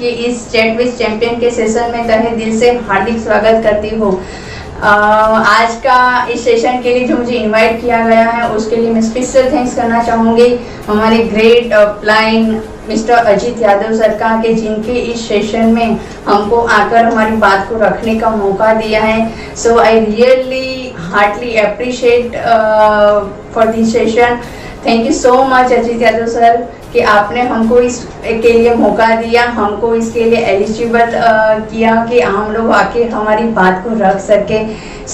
के इस chat with champion के सेशन में तहे दिल से हार्दिक स्वागत करती हूँ। आज का इस सेशन के लिए जो मुझे इनवाइट किया गया है उसके लिए मैं स्पेशल थैंक्स करना चाहूँगी हमारे great upline mister Ajit Yadav sir का, कि जिनके इस सेशन में हमको आकर हमारी बात को रखने का मौका दिया है। So I really heartily appreciate for this session. Thank you so much Ajit Yadav sir कि आपने हमको इस के लिए मौका दिया, हमको इसके लिए एलिजिबल किया कि हम लोग आके हमारी बात को रख सके।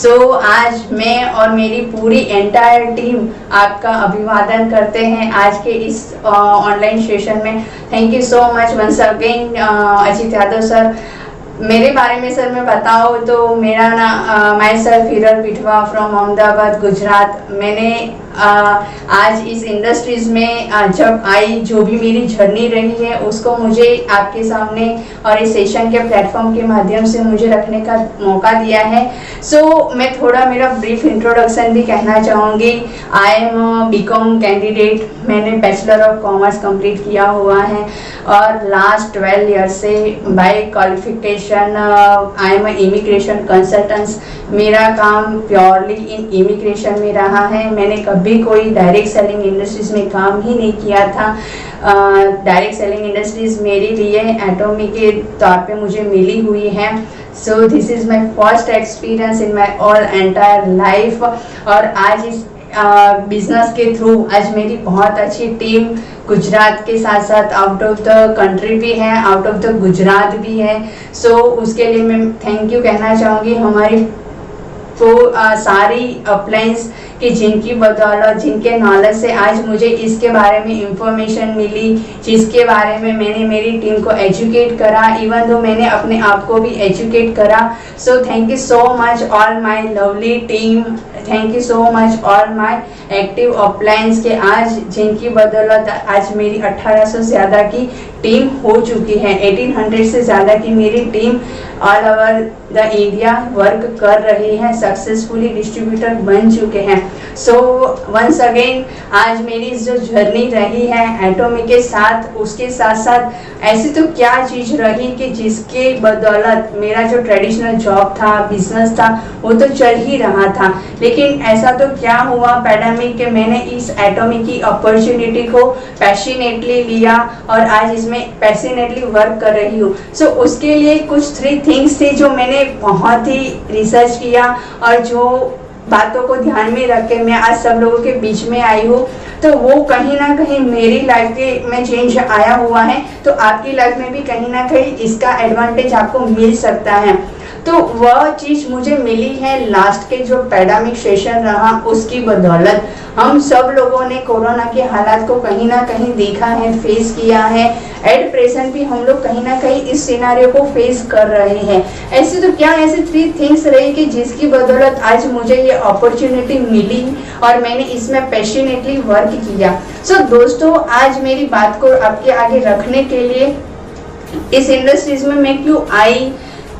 सो आज मैं और मेरी पूरी एंटायर टीम आपका अभिवादन करते हैं आज के इस ऑनलाइन सेशन में। Thank you so much once again Ajit Yadav sir. मेरे बारे में सर मैं बताऊँ तो मेरा myself Hiral Pithwa from Ahmedabad Gujarat. मैंने आज इस इंडस्ट्रीज में जब आई, जो भी मेरी जर्नी रही है उसको मुझे आपके सामने और इस सेशन के प्लेटफॉर्म के माध्यम से मुझे रखने का मौका दिया है। सो मैं थोड़ा मेरा ब्रीफ इंट्रोडक्शन भी कहना चाहूँगी। I am BCom candidate. मैंने बैचलर ऑफ कॉमर्स कंप्लीट किया हुआ है और लास्ट 12 ईयर से by qualification I am immigration consultants. मेरा काम प्योरली इन इमिग्रेशन में रहा है। मैंने कभी कोई डायरेक्ट सेलिंग इंडस्ट्रीज में काम ही नहीं किया था। डायरेक्ट सेलिंग इंडस्ट्रीज मेरे लिए एटॉमी के तौर पे मुझे मिली हुई है। So this is my first experience in my all entire life. और आज इस बिजनेस के थ्रू आज मेरी बहुत अच्छी टीम गुजरात के साथ साथ आउट ऑफ द कंट्री भी है, आउट ऑफ द गुजरात भी है। सो उसके लिए मैं थैंक यू कहना चाहूँगी हमारी तो सारी अपलाइंस कि जिनकी बदौलत, जिनके नॉलेज से आज मुझे इसके बारे में इंफॉर्मेशन मिली, जिसके बारे में मैंने मेरी टीम को एजुकेट करा, इवन दो मैंने अपने आप को भी एजुकेट करा। So thank you so much all my lovely team. Thank you so much all my active uplines के आज जिनकी बदौलत आज मेरी 1800 से ज़्यादा की टीम हो चुकी है। 1800 से ज़्यादा की मेरी team all over the India work कर रही है, सक्सेसफुली डिस्ट्रीब्यूटर बन चुके हैं। सो वंस अगेन आज मेरी जो जर्नी रही है एटॉमी के साथ, उसके साथ साथ ऐसी तो क्या चीज़ रही कि जिसके बदौलत मेरा जो ट्रेडिशनल जॉब था, बिजनेस था, वो तो चल ही रहा था। लेकिन ऐसा तो क्या हुआ पैंडेमिक के मैंने इस एटॉमी की अपॉर्चुनिटी को पैशनेटली लिया और आज इसमें पैशनेटली वर्क कर रही हूँ। सो उसके लिए कुछ 3 थिंग्स थे जो मैंने बहुत ही रिसर्च किया और जो बातों को ध्यान में रख के मैं आज सब लोगों के बीच में आई हूँ। तो वो कहीं ना कहीं मेरी लाइफ के में चेंज आया हुआ है, तो आपकी लाइफ में भी कहीं ना कहीं इसका एडवांटेज आपको मिल सकता है। तो वह चीज़ मुझे मिली है लास्ट के जो पैंडेमिक सेशन रहा उसकी बदौलत। हम सब लोगों ने कोरोना के हालात को कहीं ना कहीं देखा है, फेस किया है। एट प्रेजेंट भी हम लोग कहीं ना कहीं इस सिनेरियो को फेस कर रहे हैं। ऐसे तो क्या ऐसे 3 थिंग्स रही कि जिसकी बदौलत आज मुझे ये अपॉर्चुनिटी मिली और मैंने इसमें पैशनेटली वर्क किया। सो दोस्तों, आज मेरी बात को आपके आगे रखने के लिए इस इंडस्ट्रीज में मैं क्यों आई,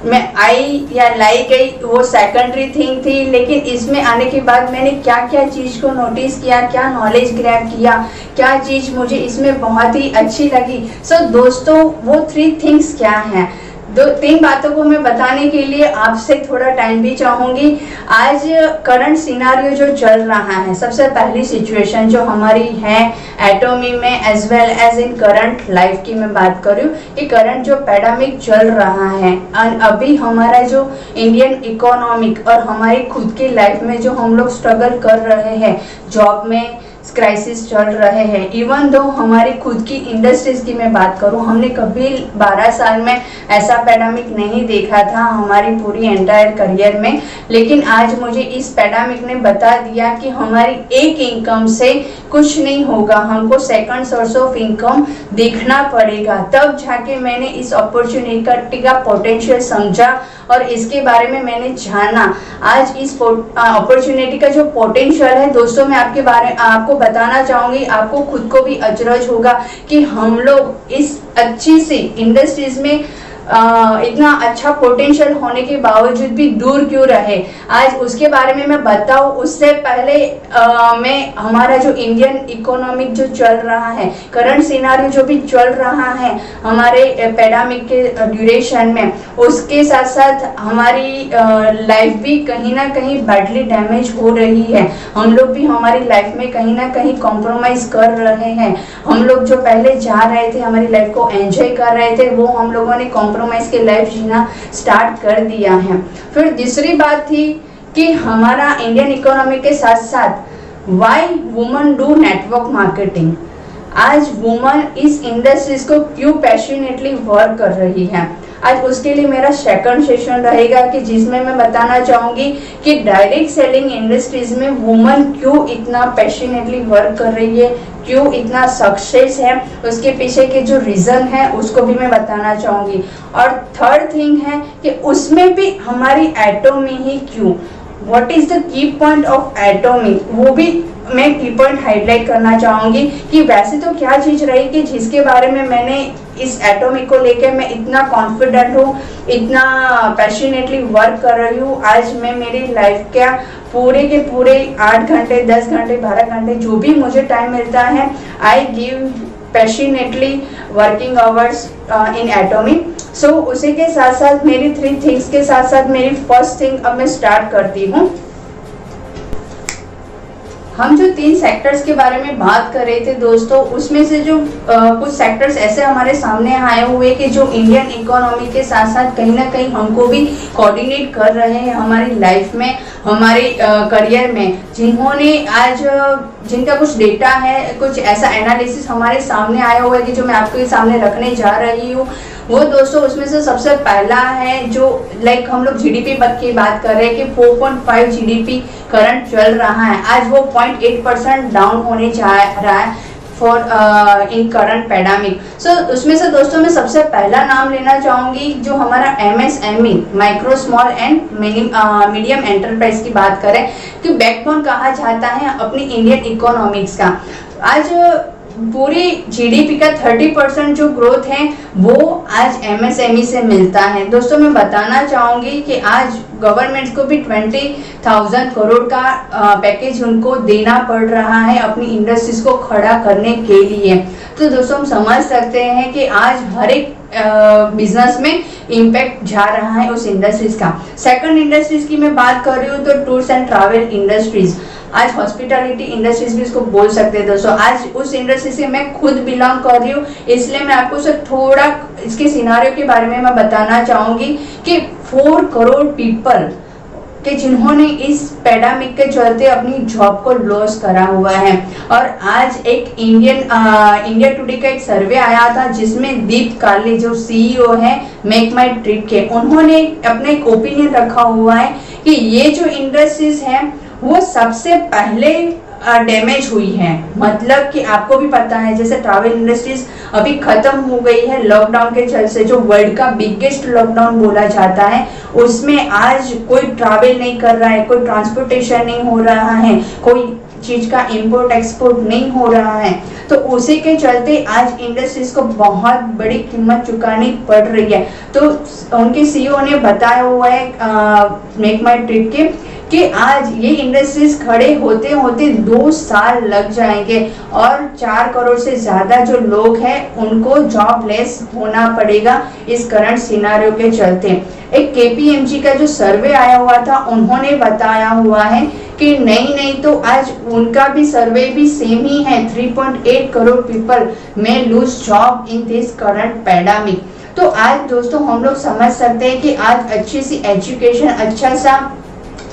मैं आई या लाई गई वो सेकेंडरी थिंग थी। लेकिन इसमें आने के बाद मैंने क्या क्या चीज़ को नोटिस किया, क्या नॉलेज ग्रैब किया, क्या चीज़ मुझे इसमें बहुत ही अच्छी लगी। सो दोस्तों, वो 3 थिंग्स क्या हैं? 2-3 बातों को मैं बताने के लिए आपसे थोड़ा टाइम भी चाहूँगी। आज करंट सिनारियो जो चल रहा है, सबसे पहली सिचुएशन जो हमारी है एटॉमी में as well as in current life की मैं बात करूँ कि करंट जो पैंडेमिक चल रहा है, अभी हमारा जो इंडियन इकोनॉमिक और हमारी खुद की लाइफ में जो हम लोग स्ट्रगल कर रहे हैं, जॉब में क्राइसिस चल रहे हैं। इवन दो हमारी खुद की इंडस्ट्रीज की मैं बात करूं, हमने कभी 12 साल में ऐसा पैंडेमिक नहीं देखा था हमारी पूरी एंटायर करियर में। लेकिन आज मुझे इस पैंडेमिक ने बता दिया कि हमारी एक इनकम से कुछ नहीं होगा, हमको सेकंड सोर्स ऑफ इनकम देखना पड़ेगा। तब जाके मैंने इस अपॉर्चुनिटी का पोटेंशियल समझा और इसके बारे में मैंने जाना। आज इस अपॉर्चुनिटी का जो पोटेंशियल है दोस्तों, मैं आपको बताना चाहूँगी, आपको खुद को भी अचरज होगा कि हम लोग इस अच्छी सी इंडस्ट्रीज में इतना अच्छा पोटेंशियल होने के बावजूद भी दूर क्यों रहे, आज उसके बारे में मैं बताऊं। उससे पहले मैं हमारा जो इंडियन इकोनॉमिक जो चल रहा है, करंट सिनारियो जो भी चल रहा है हमारे पैंडेमिक के ड्यूरेशन में, उसके साथ साथ हमारी लाइफ भी कहीं ना कहीं बैडली डैमेज हो रही है। हम लोग भी हमारी लाइफ में कहीं ना कहीं कॉम्प्रोमाइज कर रहे हैं। हम लोग जो पहले जा रहे थे, हमारी लाइफ को एंजॉय कर रहे थे, वो हम लोगों ने कॉम्प्रोमाइज के लाइफ जीना स्टार्ट कर दिया है। फिर दूसरी बात थी कि हमारा इंडियन इकोनॉमी के साथ साथ why woman do network marketing. आज वुमन इस इंडस्ट्रीज को क्यों पैशनेटली वर्क कर रही है, आज उसके लिए मेरा सेकंड सेशन रहेगा कि जिसमें मैं बताना चाहूंगी कि डायरेक्ट सेलिंग इंडस्ट्रीज में वुमन क्यों इतना पैशनेटली वर्क कर रही है, क्यों इतना सक्सेस है, उसके पीछे के जो रीजन है उसको भी मैं बताना चाहूंगी। और थर्ड थिंग है कि उसमें भी हमारी एटोमी ही क्यों, what is the key point of Atomy, वो भी मैं की पॉइंट हाईलाइट करना चाहूंगी कि वैसे तो क्या चीज रही कि जिसके बारे में मैंने इस एटोमी को लेकर मैं इतना कॉन्फिडेंट हूँ, इतना पैशनेटली वर्क कर रही हूँ। आज मैं मेरी लाइफ का पूरे के पूरे 8 घंटे 10 घंटे 12 घंटे जो भी मुझे टाइम मिलता है, I give passionately working hours in Atomy. So उसी के साथ साथ मेरी 3 थिंग्स के साथ साथ मेरी फर्स्ट थिंग अब मैं स्टार्ट करती हूँ। हम जो 3 सेक्टर्स के बारे में बात कर रहे थे दोस्तों, उसमें से जो कुछ सेक्टर्स ऐसे हमारे सामने आए हुए कि जो इंडियन इकोनॉमी के साथ साथ कहीं ना कहीं हमको भी कोऑर्डिनेट कर रहे हैं हमारी लाइफ में, हमारे करियर में, जिन्होंने आज जिनका कुछ डेटा है, कुछ ऐसा एनालिसिस हमारे सामने आया हुआ है कि जो मैं आपके सामने रखने जा रही हूँ। वो दोस्तों उसमें से सबसे पहला है जो लाइक हम लोग जीडीपी की बात कर रहे हैं कि 4.5 जीडीपी करंट चल रहा है, आज वो 0.8% डाउन होने जा रहा है फॉर इन करंट पैंडेमिक। सो उसमें से दोस्तों मैं सबसे पहला नाम लेना चाहूंगी जो हमारा MSME, micro small and medium enterprise की बात करें कि बैकबोन कहा जाता है अपनी इंडियन इकोनॉमिक्स का। आज पूरी जीडीपी का 30% जो ग्रोथ है वो आज एमएसएमई से मिलता है। दोस्तों मैं बताना चाहूंगी कि आज गवर्नमेंट को भी 20,000 करोड़ का पैकेज उनको देना पड़ रहा है अपनी इंडस्ट्रीज को खड़ा करने के लिए। तो दोस्तों हम समझ सकते हैं कि आज हर एक बिजनेस में इम्पैक्ट जा रहा है उस इंडस्ट्रीज का। सेकंड इंडस्ट्रीज की मैं बात कर रही हूँ तो टूर्स एंड ट्रैवल इंडस्ट्रीज, आज हॉस्पिटैलिटी इंडस्ट्रीज भी इसको बोल सकते हैं दोस्तों। आज उस इंडस्ट्री से मैं खुद बिलोंग कर रही हूँ, इसलिए मैं आपको सिर्फ थोड़ा इसके सिनारियो के बारे में मैं बताना चाहूंगी कि 4 करोड़ पीपल कि जिन्होंने इस पैंडेमिक के चलते अपनी जॉब को लॉस करा हुआ है। और आज एक इंडिया टुडे का एक सर्वे आया था जिसमें दीप काले जो सीईओ है मेक माई ट्रिप के, उन्होंने अपने एक ओपिनियन रखा हुआ है कि ये जो इंडस्ट्रीज है वो सबसे पहले डैमेज हुई है। मतलब कि आपको भी पता है जैसे ट्रैवल इंडस्ट्रीज अभी खत्म हो गई है लॉकडाउन के चलते, जो वर्ल्ड का बिगेस्ट लॉकडाउन बोला जाता है, उसमें आज कोई ट्रैवल नहीं कर रहा है, कोई ट्रांसपोर्टेशन नहीं हो रहा है, कोई चीज का इंपोर्ट एक्सपोर्ट नहीं हो रहा है। तो उसी के चलते आज इंडस्ट्रीज को बहुत बड़ी कीमत चुकानी पड़ रही है। तो उनके सीईओ ने बताया हुआ है मेक माई ट्रिप के कि आज ये इंडस्ट्रीज खड़े होते होते 2 साल लग जाएंगे और 4 करोड़ से ज्यादा जो लोग हैं उनको जॉबलेस होना पड़ेगा इस करंट सिनारियो के चलते। एक केपीएमजी का जो सर्वे आया हुआ था उन्होंने बताया हुआ है कि नहीं तो आज उनका भी सर्वे भी सेम ही है, 3.8 करोड़ पीपल में lose job in this current pandemic. तो आज दोस्तों हम लोग समझ सकते हैं कि आज अच्छी सी एजुकेशन, अच्छा सा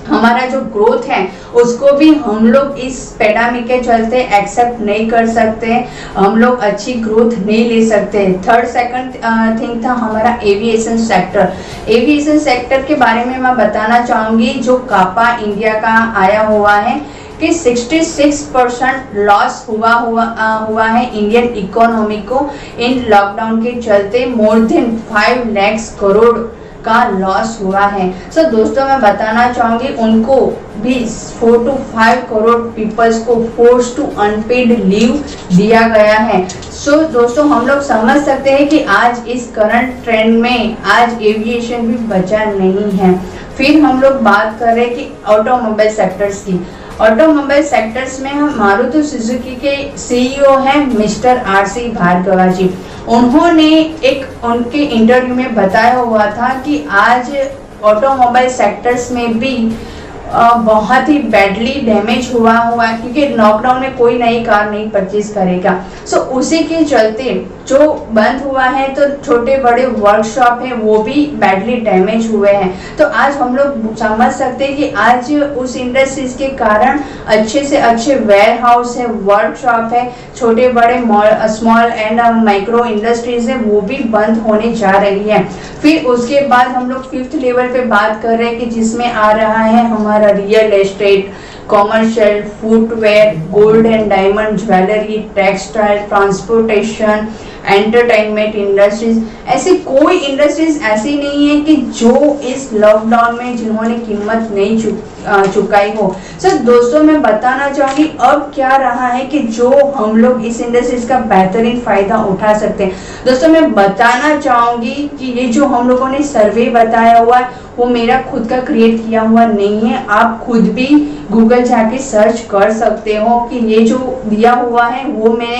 हमारा जो ग्रोथ है उसको भी हम लोग इस पैंडेमिक के चलते एक्सेप्ट नहीं कर सकते, हम लोग अच्छी ग्रोथ नहीं ले सकते। सेकंड थिंग था हमारा एविएशन सेक्टर। एविएशन सेक्टर के बारे में मैं बताना चाहूंगी जो कापा इंडिया का आया हुआ है कि 66% लॉस हुआ है इंडियन इकोनॉमी को इन लॉकडाउन के चलते। मोर देन 5 लाख करोड़ का लॉस हुआ है। सो दोस्तों मैं बताना चाहूंगी उनको भी 4 to 5 करोड़ पीपल्स को फोर्स टू अनपेड लीव दिया गया है। सो दोस्तों हम लोग समझ सकते हैं कि आज इस करंट ट्रेंड में आज एविएशन भी बचा नहीं है। फिर हम लोग बात कर रहे हैं कि ऑटोमोबाइल सेक्टर्स की। ऑटोमोबाइल सेक्टर्स में हम मारुति सुजुकी के सीईओ हैं मिस्टर आरसी भार्गवा जी। उन्होंने एक उनके इंटरव्यू में बताया हुआ था कि आज ऑटोमोबाइल सेक्टर्स में भी बहुत ही बैडली डैमेज हुआ है क्योंकि लॉकडाउन में कोई नई कार नहीं परचेज करेगा। सो उसी के चलते जो बंद हुआ है तो छोटे बड़े वर्कशॉप है वो भी बैडली डैमेज हुए हैं। तो आज हम लोग समझ सकते हैं कि आज उस इंडस्ट्रीज के कारण अच्छे से अच्छे वेयर हाउस है, वर्कशॉप है, छोटे बड़े स्मॉल एंड माइक्रो इंडस्ट्रीज है वो भी बंद होने जा रही है। फिर उसके बाद हम लोग 5th लेवल पे बात कर रहे हैं कि जिसमें आ रहा है हमारा real estate, commercial, footwear, gold and diamond jewellery, textile, transportation, entertainment industries. ऐसी कोई इंडस्ट्रीज ऐसी नहीं है कि जो इस लॉकडाउन में जिन्होंने कीमत नहीं चुकाई हो। सो दोस्तों मैं बताना चाहूंगी अब क्या रहा है कि जो हम लोग इस इंडस्ट्रीज का बेहतरीन फायदा उठा सकते हैं। दोस्तों मैं बताना चाहूंगी कि ये जो हम लोगों ने सर्वे बताया हुआ है वो मेरा खुद का क्रिएट किया हुआ नहीं है। आप खुद भी गूगल जाके सर्च कर सकते हो कि ये जो दिया हुआ है वो मैं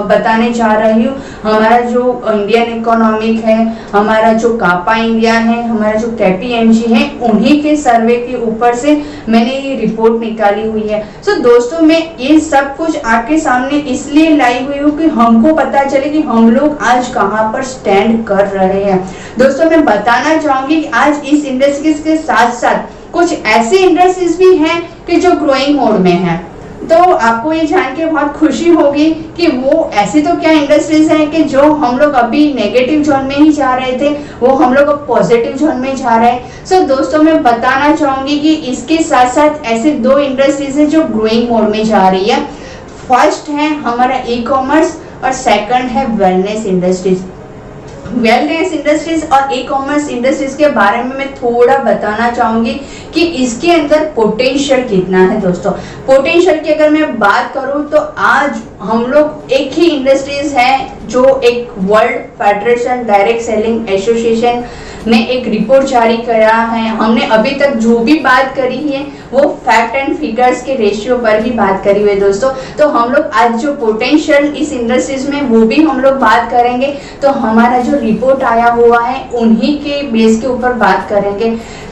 बताने जा रही हूँ। हमारा जो इंडियन इकोनॉमिक है, हमारा जो कापा इंडिया है, हमारा जो KPMG है, उन्हीं के सर्वे के ऊपर से मैंने ये रिपोर्ट निकाली हुई है। सो दोस्तों मैं ये सब कुछ आपके सामने इसलिए लाई हुई हूँ कि हमको पता चले कि हम लोग आज कहाँ पर स्टैंड कर रहे हैं। दोस्तों मैं बताना चाहूंगी कि आज इस इंडस्ट्रीज के साथ साथ कुछ ऐसे इंडस्ट्रीज भी हैं कि जो ग्रोइंग मोड में हैं। तो आपको ये जान के बहुत खुशी होगी कि वो ऐसी तो क्या इंडस्ट्रीज हैं कि जो हम लोग अभी नेगेटिव जोन में ही जा रहे थे वो हम लोग अब पॉजिटिव जोन में जा रहे हैं। सो दोस्तों मैं बताना चाहूंगी कि इसके साथ साथ ऐसे 2 इंडस्ट्रीज हैं जो ग्रोइंग मोड में जा रही है। फर्स्ट है हमारा ई-कॉमर्स और सेकंड है वेलनेस इंडस्ट्रीज। वेलनेस इंडस्ट्रीज और ई-कॉमर्स इंडस्ट्रीज के बारे में मैं थोड़ा बताना चाहूंगी कि इसके अंदर पोटेंशियल कितना है। दोस्तों पोटेंशियल की अगर मैं बात करूं तो आज हम लोग एक ही इंडस्ट्रीज है जो एक world federation direct selling association ने एक रिपोर्ट जारी करा है। हमने अभी तक जो भी बात करी है वो फैक्ट एंड फिगर्स के रेशियो पर ही बात करी हुई है दोस्तों। तो हम लोग आज जो पोटेंशियल इस इंडस्ट्रीज में वो भी हम लोग बात करेंगे। तो हमारा जो रिपोर्ट आया हुआ है उन्हीं के बेस के ऊपर बात करेंगे।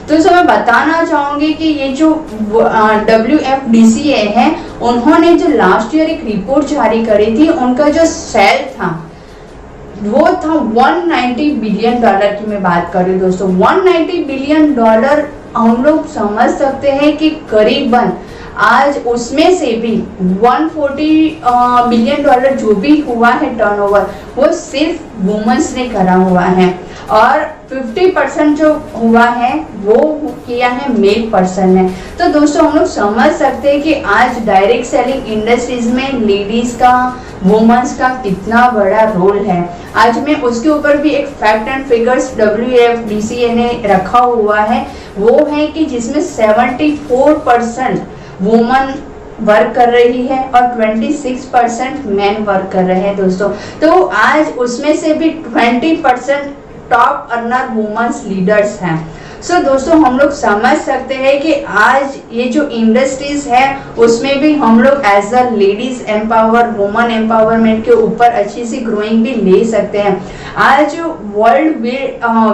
तो मैं बताना चाहूंगी कि ये जो WFDCA है उन्होंने जो लास्ट ईयर एक रिपोर्ट जारी करी थी, उनका जो सेल था वो था $190 बिलियन की मैं बात कर रही हूँ दोस्तों। $190 बिलियन हम लोग समझ सकते हैं कि करीबन आज उसमें से भी $140 बिलियन जो भी हुआ है टर्नओवर वो सिर्फ वुमेन्स ने करा हुआ है और 50% जो हुआ है वो किया है मेल पर्सन ने। तो दोस्तों हम लोग समझ सकते हैं कि आज डायरेक्ट सेलिंग इंडस्ट्रीज में लेडीज का, वुमेन्स का कितना बड़ा रोल है। आज मैं उसके ऊपर भी एक फैक्ट एंड फिगर्स WFDCA ने रखा हुआ है, वो है कि जिसमें 74% वुमन वर्क कर रही है और 26% मैन वर्क कर रहे हैं दोस्तों। तो आज उसमें से भी 20% टॉप अर्नर वुमेन्स लीडर्स हैं। सो दोस्तों हम लोग समझ सकते हैं कि आज ये जो इंडस्ट्रीज है उसमें भी हम लोग as a ladies empower, women empowerment के ऊपर अच्छी सी ग्रोइंग भी ले सकते हैं। आज world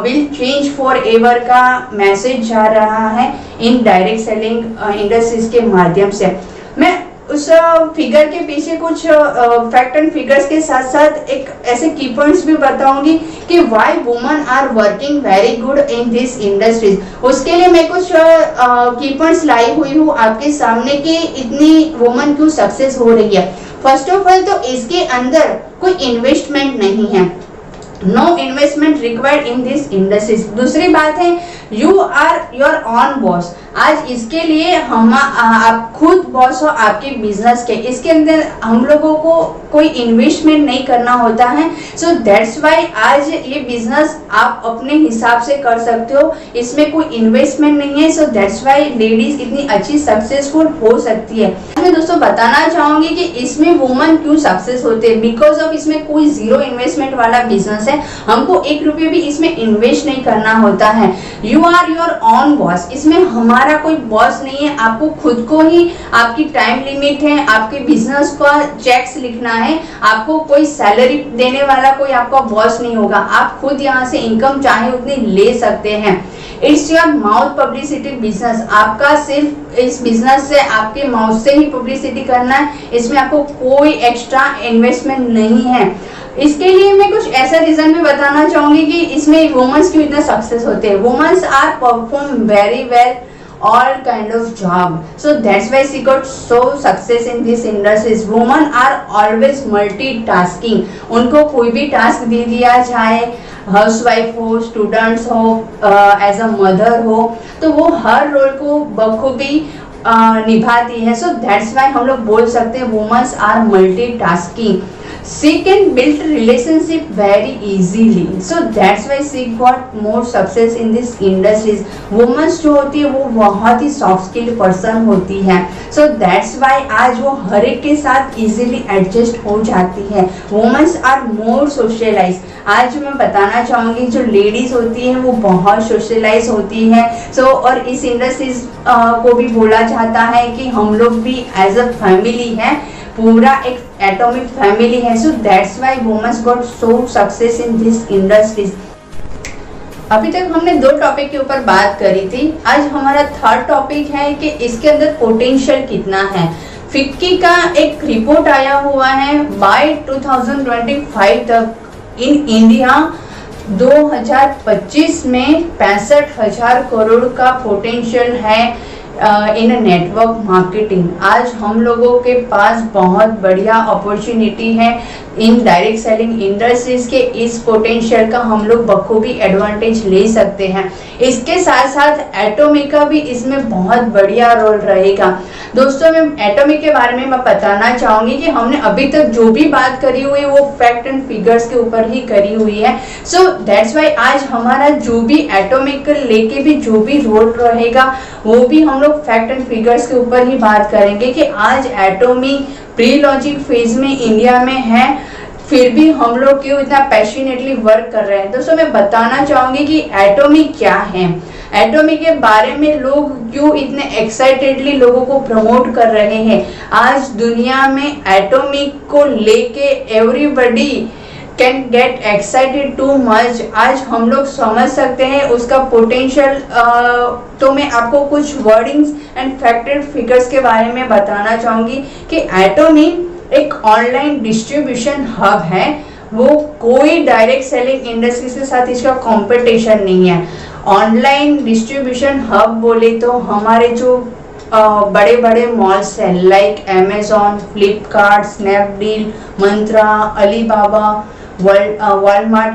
will change for ever का मैसेज जा रहा है इन डायरेक्ट सेलिंग इंडस्ट्रीज के माध्यम से। मैं उस फिगर के पीछे कुछ फैक्ट एंड फिगर्स के साथ साथ एक ऐसे की पॉइंट्स भी बताऊंगी कि why women are working very good in this industries. उसके लिए मैं कुछ की पॉइंट्स लाई हुई हूँ आपके सामने कि इतनी वुमेन क्यों सक्सेस हो रही है। फर्स्ट ऑफ ऑल तो इसके अंदर कोई इन्वेस्टमेंट नहीं है, no investment required in this industries. दूसरी बात है you are your own boss. आज इसके लिए आप खुद बॉस हो आपके बिजनेस के। इसके अंदर हम लोगों को कोई इन्वेस्टमेंट नहीं करना होता है। सो दैट्स वाई आज ये बिजनेस आप अपने हिसाब से कर सकते हो, इसमें कोई इन्वेस्टमेंट नहीं है। सो दैट्स वाई लेडीज इतनी अच्छी सक्सेसफुल हो सकती है। मैं दोस्तों बताना चाहूंगी कि इसमें वुमन क्यों सक्सेस होते हैं। बिकॉज ऑफ इसमें कोई जीरो इन्वेस्टमेंट वाला बिजनेस है, हमको 1 रुपये भी इसमें इन्वेस्ट नहीं करना होता है। You are your own boss. इसमें हमारा कोई बॉस नहीं है, आपको खुद को ही आपकी टाइम लिमिट है, आपके बिजनेस का चेक्स लिखना है, आपको कोई सैलरी देने वाला कोई आपका बॉस नहीं होगा। आप खुद यहाँ से इनकम चाहे उतनी ले सकते हैं। It's your mouth publicity business. आपका सिर्फ इस बिजनेस से आपके माउथ से ही पब्लिसिटी करना है, इसमें आपको कोई एक्स्ट्रा इन्वेस्टमेंट नहीं है। इसके लिए मैं कुछ ऐसा रीजन भी बताना चाहूंगी कि इसमें वुमेन्स क्यों इतना सक्सेस होते हैं। Womens are perform very well all kind of job, so that's why she got so success in this industries. Women are always multitasking. उनको कोई भी टास्क दे दिया जाए, हाउसवाइफ हो, स्टूडेंट्स हो, एज अ मदर हो, तो वो हर रोल को बखूबी निभाती है। सो दैट्स वाई हम लोग बोल सकते हैं womens are multitasking. She can build relationship very easily, so that's why she got more success in this industries. Women जो होती है वो बहुत ही soft skilled person होती है, so that's why आज वो हर एक के साथ easily adjust हो जाती है। Women are more socialized. आज मैं बताना चाहूँगी जो लेडीज होती हैं वो बहुत सोशलाइज होती है। सो और इस इंडस्ट्रीज को भी बोला जाता है कि हम लोग भी एज अ फैमिली है, पूरा एक एटॉमिक फैमिली है। So that's why womens got so success in this industries. अभी तक हमने 2 टॉपिक के ऊपर बात करी थी, आज हमारा 3rd टॉपिक है कि इसके अंदर पोटेंशियल कितना है। फिक्की का एक रिपोर्ट आया हुआ है, बाय 2025 तक इन इंडिया 2025 में 65,000 करोड़ का पोटेंशियल है इन नेटवर्क मार्केटिंग। आज हम लोगों के पास बहुत बढ़िया अपॉर्चुनिटी है इन डायरेक्ट सेलिंग इंडस्ट्रीज के। इस पोटेंशियल का हम लोग बखूबी एडवांटेज ले सकते हैं। इसके साथ साथ एटॉमिक का भी इसमें बहुत बढ़िया रोल रहेगा। दोस्तों मैं एटॉमिक के बारे में मैं बताना चाहूंगी कि हमने अभी तक जो भी बात करी हुई है वो फैक्ट एंड फिगर्स के ऊपर ही करी हुई है। सो दैट्स वाई आज हमारा जो भी एटॉमिक लेके भी जो भी रोल रहेगा वो भी हम लोग फैक्ट एंड फिगर्स के ऊपर ही बात करेंगे कि आज एटॉमिक प्री लॉन्चिंग फेज में इंडिया में है, फिर भी हम लोग क्यों इतना पैशनेटली वर्क कर रहे हैं। दोस्तों मैं बताना चाहूंगी कि एटॉमिक क्या है, एटॉमिक के बारे में लोग क्यों इतने एक्साइटेडली लोगों को प्रमोट कर रहे हैं। आज दुनिया में एटॉमिक को लेके everybody can get excited too much. आज हम लोग समझ सकते हैं उसका पोटेंशियल। तो मैं आपको कुछ वर्डिंग्स एंड फैक्टेड फिगर्स के बारे में बताना चाहूंगी कि एटॉमिक एक ऑनलाइन डिस्ट्रीब्यूशन हब है, वो कोई डायरेक्ट सेलिंग इंडस्ट्रीज के साथ इसका कंपटीशन नहीं है। ऑनलाइन डिस्ट्रीब्यूशन हब बोले तो हमारे जो बड़े बड़े मॉल्स हैं लाइक अमेजॉन, फ्लिपकार्ट, स्नैपडील, मंत्रा, अलीबाबा, वॉलमार्ट,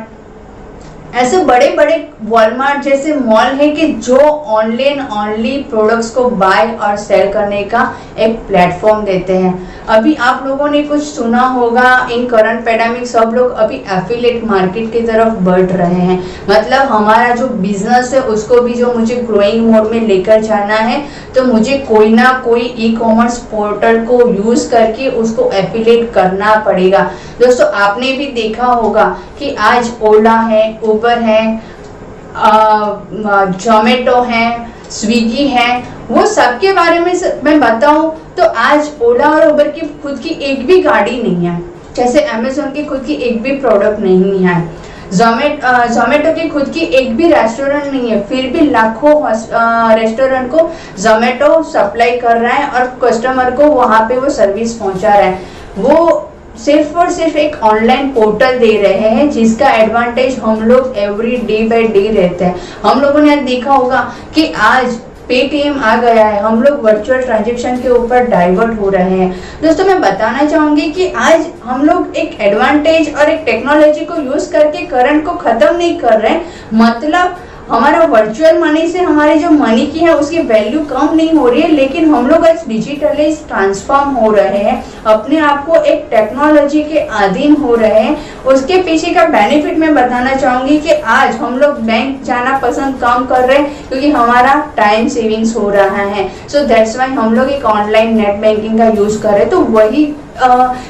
ऐसे बड़े बड़े वॉलमार्ट जैसे मॉल है कि जो ऑनलाइन ओनली प्रोडक्ट्स को बाय और सेल करने का एक प्लेटफॉर्म देते हैं। अभी आप लोगों ने कुछ सुना होगा इन करंट पैंडेमिक सब लोग अभी एफिलिएट मार्केट की तरफ बढ़ रहे हैं। मतलब हमारा जो बिजनेस है उसको भी जो मुझे ग्रोइंग मोड में लेकर जाना है तो मुझे कोई ना कोई ई कॉमर्स पोर्टल को यूज करके उसको एफिलिएट करना पड़ेगा। दोस्तों आपने भी देखा होगा कि आज ओला है, उबर है, जोमेटो है, स्विगी है, वो सब के बारे में मैं बताऊं तो आज ओला और उबर की खुद की एक भी गाड़ी नहीं है, जैसे अमेजोन की खुद की एक भी प्रोडक्ट नहीं है, जोमेटो की खुद की एक भी रेस्टोरेंट नहीं है, फिर भी लाखों रेस्टोरेंट को जोमेटो सप्लाई कर रहा है और कस्टमर को वहां पे वो सर्विस पहुंचा रहा है। वो सिर्फ और सिर्फ एक ऑनलाइन पोर्टल दे रहे हैं जिसका एडवांटेज हम लोग एवरी डे बाय डे रहते हैं। हम लोगों ने देखा होगा कि आज पेटीएम आ गया है, हम लोग वर्चुअल ट्रांजैक्शन के ऊपर डाइवर्ट हो रहे हैं। दोस्तों मैं बताना चाहूंगी कि आज हम लोग एक एडवांटेज और एक टेक्नोलॉजी को यूज करके करंट को खत्म नहीं कर रहे हैं, मतलब हमारा वर्चुअल मनी से हमारी जो मनी की है उसकी वैल्यू कम नहीं हो रही है, लेकिन हम लोग आज डिजिटली ट्रांसफॉर्म हो रहे हैं, अपने आप को एक टेक्नोलॉजी के अधीन हो रहे हैं। उसके पीछे का बेनिफिट मैं बताना चाहूंगी कि आज हम लोग बैंक जाना पसंद कम कर रहे हैं क्योंकि हमारा टाइम सेविंग्स हो रहा है। सो दैट्स वाई हम लोग एक ऑनलाइन नेट बैंकिंग का यूज कर रहे हैं। तो वही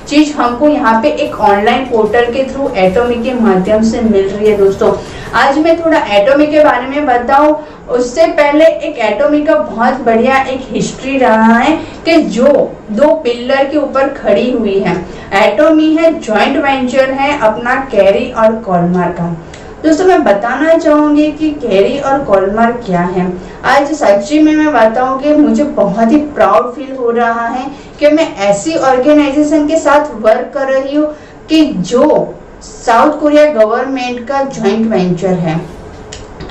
चीज हमको यहाँ पे एक ऑनलाइन पोर्टल के थ्रू एटोमी के माध्यम से मिल रही है। दोस्तों आज मैं थोड़ा एटोमी के बारे में बताऊं, उससे पहले एक एटोमी का बहुत बढ़िया एक हिस्ट्री रहा है कि जो दो पिलर के ऊपर खड़ी हुई है। एटोमी है जॉइंट वेंचर है अपना कैरी और कॉलमार का। दोस्तों मैं बताना चाहूंगी कि कैरी और कॉलमार क्या है। आज सच्ची में मैं बताऊं कि मुझे बहुत ही प्राउड फील हो रहा है कि मैं ऐसी ऑर्गेनाइजेशन के साथ वर्क कर रही हूँ कि जो साउथ कोरिया गवर्नमेंट का जॉइंट वेंचर है।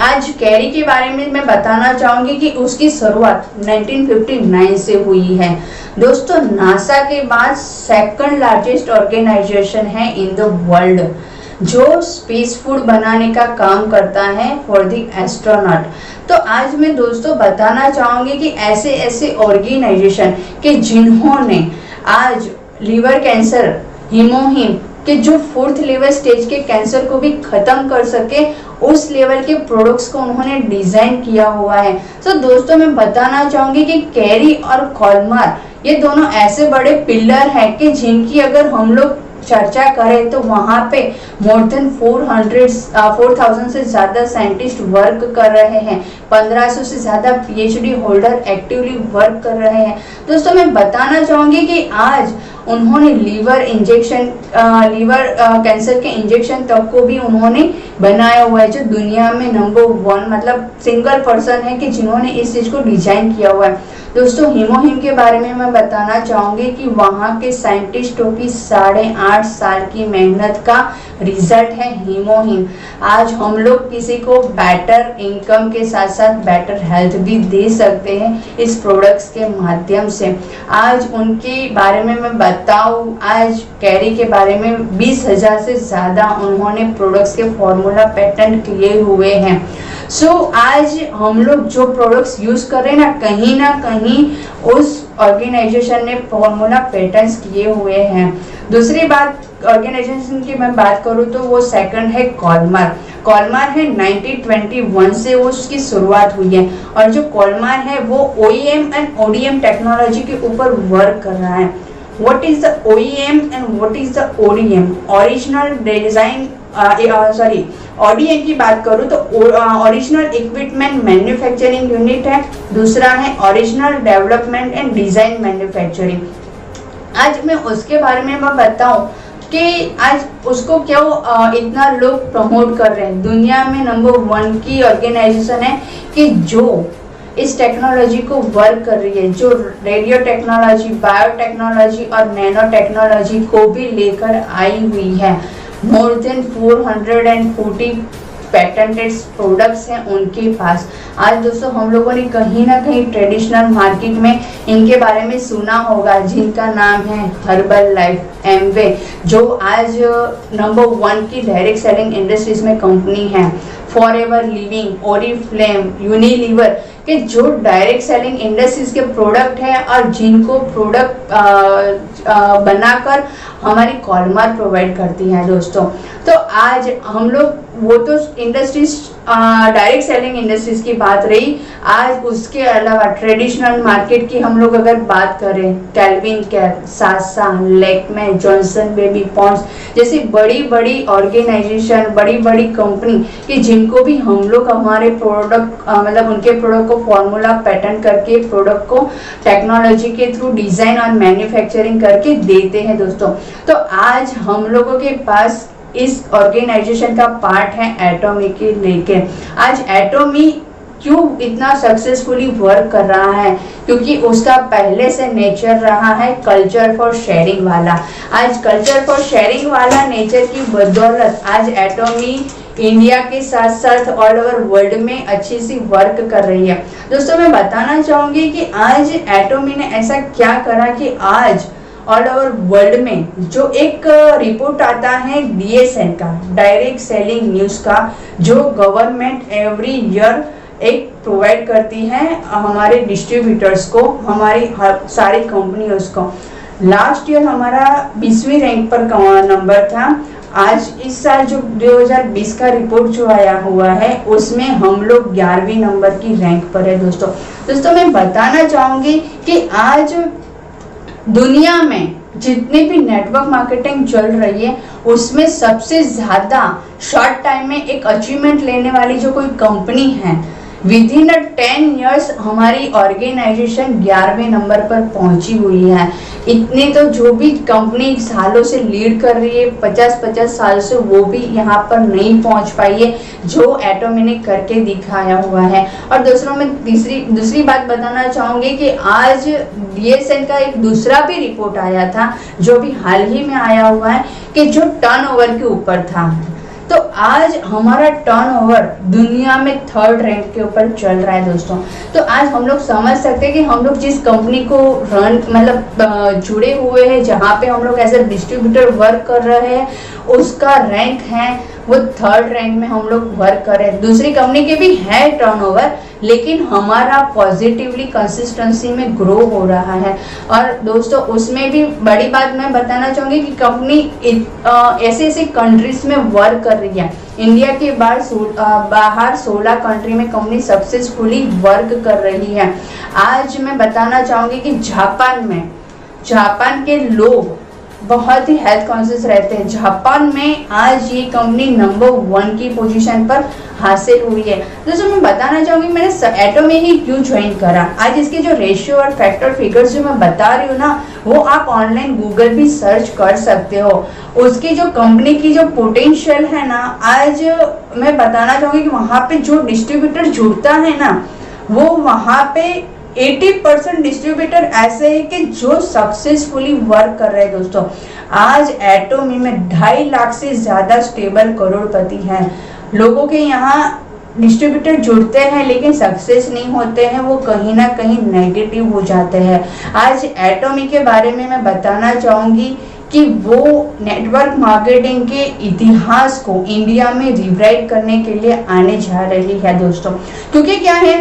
आज कैरी के बारे में मैं बताना चाहूंगी कि उसकी शुरुआत 1959 से हुई है। दोस्तों नासा के बाद सेकंड लार्जेस्ट ऑर्गेनाइजेशन है इन द वर्ल्ड जो स्पेस फूड बनाने का काम करता है फॉर द एस्ट्रोनॉट। तो आज मैं दोस्तों बताना चाहूंगी कि ऐसे ऐसे ऑर्गेनाइजेशन के जिन्होंने आज लीवर कैंसर, हीमोहिम के जो 4th लेवल स्टेज के कैंसर को भी खत्म कर सके, उस लेवल के प्रोडक्ट्स को उन्होंने डिजाइन किया हुआ है। तो दोस्तों मैं बताना चाहूंगी कि कैरी और कॉलमार ये दोनों ऐसे बड़े पिलर हैं कि जिनकी अगर हम लोग चर्चा करें तो वहां पे मोर देन 4,000 से ज्यादा साइंटिस्ट वर्क कर रहे हैं, 1500 से ज्यादा PhD होल्डर एक्टिवली वर्क कर रहे हैं। दोस्तों मैं बताना चाहूंगी कि आज उन्होंने लीवर कैंसर के इंजेक्शन तक को भी उन्होंने बनाया हुआ है, जो दुनिया में नंबर 1 मतलब सिंगल पर्सन है कि जिन्होंने इस चीज को डिजाइन किया हुआ है। दोस्तों हीमोहिम के बारे में मैं बताना चाहूंगी कि वहाँ के साइंटिस्टों की 8.5 साल की मेहनत का रिजल्ट है हीमोहिम। आज हम लोग किसी को बेटर इनकम के साथ साथ बेटर हेल्थ भी दे सकते हैं इस प्रोडक्ट्स के माध्यम से। आज उनके बारे में मैं बताऊं, आज कैरी के बारे में 20,000 से ज्यादा उन्होंने प्रोडक्ट्स के फॉर्मूला पेटेंट किए हुए हैं। सो आज हम लोग जो प्रोडक्ट्स यूज कर रहे हैं ना कहीं उस ऑर्गेनाइजेशन ने फॉर्मूला पेटेंट्स किए हुए हैं। दूसरी बात ऑर्गेनाइजेशन की मैं बात करूं तो वो सेकंड है कॉलमार। कॉलमार है 1921 से वो उसकी शुरुआत हुई है और जो कॉलमार है वो OEM एंड ODM टेक्नोलॉजी के ऊपर वर्क कर रहा है। What is the OEM and what is the ODM? Original design ODM की बात करूँ तो ओरिजिनल इक्विपमेंट मैन्युफैक्चरिंग यूनिट है, दूसरा है original development and design manufacturing. आज मैं उसके बारे में मैं बताऊं कि आज उसको क्यों इतना लोग प्रमोट कर रहे हैं। दुनिया में नंबर 1 की ऑर्गेनाइजेशन है कि जो इस टेक्नोलॉजी को वर्क कर रही है, जो रेडियो टेक्नोलॉजी, बायोटेक्नोलॉजी और नैनो टेक्नोलॉजी को भी लेकर आई हुई है। मोर देन 440 पेटेंटेड प्रोडक्ट्स हैं उनके पास। आज दोस्तों हम लोगों ने कहीं ना कहीं ट्रेडिशनल मार्केट में इनके बारे में सुना होगा, जिनका नाम है हर्बल लाइफ, एमवे, जो आज नंबर 1 की डायरेक्ट सेलिंग इंडस्ट्रीज में कंपनी है। फॉरएवर लिविंग, ओरिफ्लेम, यूनिलीवर के जो डायरेक्ट सेलिंग इंडस्ट्रीज के प्रोडक्ट है और जिनको प्रोडक्ट बनाकर हमारी कॉलमार प्रोवाइड करती है। दोस्तों तो आज हम लोग वो तो इंडस्ट्रीज डायरेक्ट सेलिंग इंडस्ट्रीज की बात रही। आज उसके अलावा ट्रेडिशनल मार्केट की हम लोग अगर बात करें, कैल्विन केयर, सासा, लेक्मे, जॉनसन बेबी पॉन्ड्स जैसी बड़ी बड़ी ऑर्गेनाइजेशन, बड़ी बड़ी कंपनी कि जिनको भी हम लोग हमारे प्रोडक्ट मतलब उनके प्रोडक्ट को फॉर्मूला पेटेंट करके प्रोडक्ट को टेक्नोलॉजी के थ्रू डिजाइन और मैन्युफैक्चरिंग करके देते हैं। दोस्तों तो आज हम लोगों के पास इस ऑर्गेनाइजेशन का पार्ट है एटोमी के लेके। आज एटोमी क्यों इतना सक्सेसफुली वर्क कर रहा है, क्योंकि उसका पहले से नेचर रहा है कल्चर फॉर शेयरिंग वाला। आज कल्चर फॉर शेयरिंग वाला नेचर की बदौलत आज एटोमी इंडिया के साथ साथ ऑल ओवर वर्ल्ड में अच्छी सी वर्क कर रही है। दोस्तों मैं बताना चाहूंगी कि आज एटोमी ने ऐसा क्या करा कि आज ऑल ओवर वर्ल्ड में जो एक रिपोर्ट आता है DSN का, डायरेक्ट सेलिंग न्यूज़ का, जो गवर्नमेंट एवरी ईयर एक प्रोवाइड करती है हमारे डिस्ट्रीब्यूटर्स को, हमारी सारी कंपनियों को। लास्ट ईयर हमारा 20वीं रैंक पर नंबर था। आज इस साल जो 2020 का रिपोर्ट जो आया हुआ है उसमें हम लोग 11वीं नंबर की रैंक पर है दोस्तों मैं बताना चाहूंगी कि आज दुनिया में जितने भी नेटवर्क मार्केटिंग चल रही है उसमें सबसे ज्यादा शॉर्ट टाइम में एक अचीवमेंट लेने वाली जो कोई कंपनी है, विद इन 10 years हमारी ऑर्गेनाइजेशन 11वें नंबर पर पहुंची हुई है। इतने तो जो भी कंपनी सालों से लीड कर रही है 50-50 साल से, वो भी यहाँ पर नहीं पहुंच पाई है जो एटोमी ने करके दिखाया हुआ है। और दूसरों में दूसरी बात बताना चाहूंगी कि आज DSN का एक दूसरा भी रिपोर्ट आया था जो भी हाल ही में आया हुआ है कि जो टर्नओवर के ऊपर था, तो आज हमारा टर्नओवर दुनिया में 3rd रैंक के ऊपर चल रहा है दोस्तों। तो आज हम लोग समझ सकते हैं कि हम लोग जिस कंपनी को जुड़े हुए हैं, जहाँ पे हम लोग एज ए डिस्ट्रीब्यूटर वर्क कर रहे हैं, उसका रैंक है वो 3rd रैंक में हम लोग वर्क कर रहे हैं। दूसरी कंपनी के भी है टर्नओवर, लेकिन हमारा पॉजिटिवली कंसिस्टेंसी में ग्रो हो रहा है। और दोस्तों उसमें भी बड़ी बात मैं बताना चाहूँगी कि कंपनी ऐसे ऐसे कंट्रीज में वर्क कर रही है। इंडिया के बाहर 16 कंट्री में कंपनी सक्सेसफुली वर्क कर रही है। आज मैं बताना चाहूँगी कि जापान के लोग बहुत ही हेल्थ कॉन्शियस रहते हैं। जापान में आज ये कंपनी नंबर 1 की पोजीशन पर हासिल हुई है। दोस्तों मैं बताना चाहूँगी मैंने एटोमी ही क्यों ज्वाइन करा। आज इसके जो रेशियो और फैक्टर फिगर्स जो मैं बता रही हूँ ना, वो आप ऑनलाइन गूगल भी सर्च कर सकते हो। उसकी जो कंपनी की जो पोटेंशियल है ना, आज मैं बताना चाहूँगी कि वहाँ पे जो डिस्ट्रीब्यूटर जुड़ता है ना, वो वहाँ पे 80% डिस्ट्रीब्यूटर ऐसे है कि जो सक्सेसफुली वर्क कर रहे हैं दोस्तों। आज एटोमी में 2.5 लाख से ज्यादा स्टेबल करोड़पति हैं। लोगों के यहाँ डिस्ट्रीब्यूटर जुड़ते हैं लेकिन सक्सेस नहीं होते हैं, वो कहीं ना कहीं नेगेटिव हो जाते हैं। आज एटोमी के बारे में मैं बताना चाहूंगी कि वो नेटवर्क मार्केटिंग के इतिहास को इंडिया में रिवाइव करने के लिए आने जा रही है दोस्तों। क्योंकि क्या है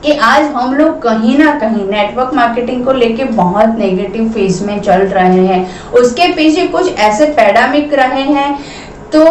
कि आज हम लोग कहीं ना कहीं नेटवर्क मार्केटिंग को लेके बहुत नेगेटिव फेज में चल रहे हैं। उसके पीछे कुछ ऐसे पैरामिक रहे हैं तो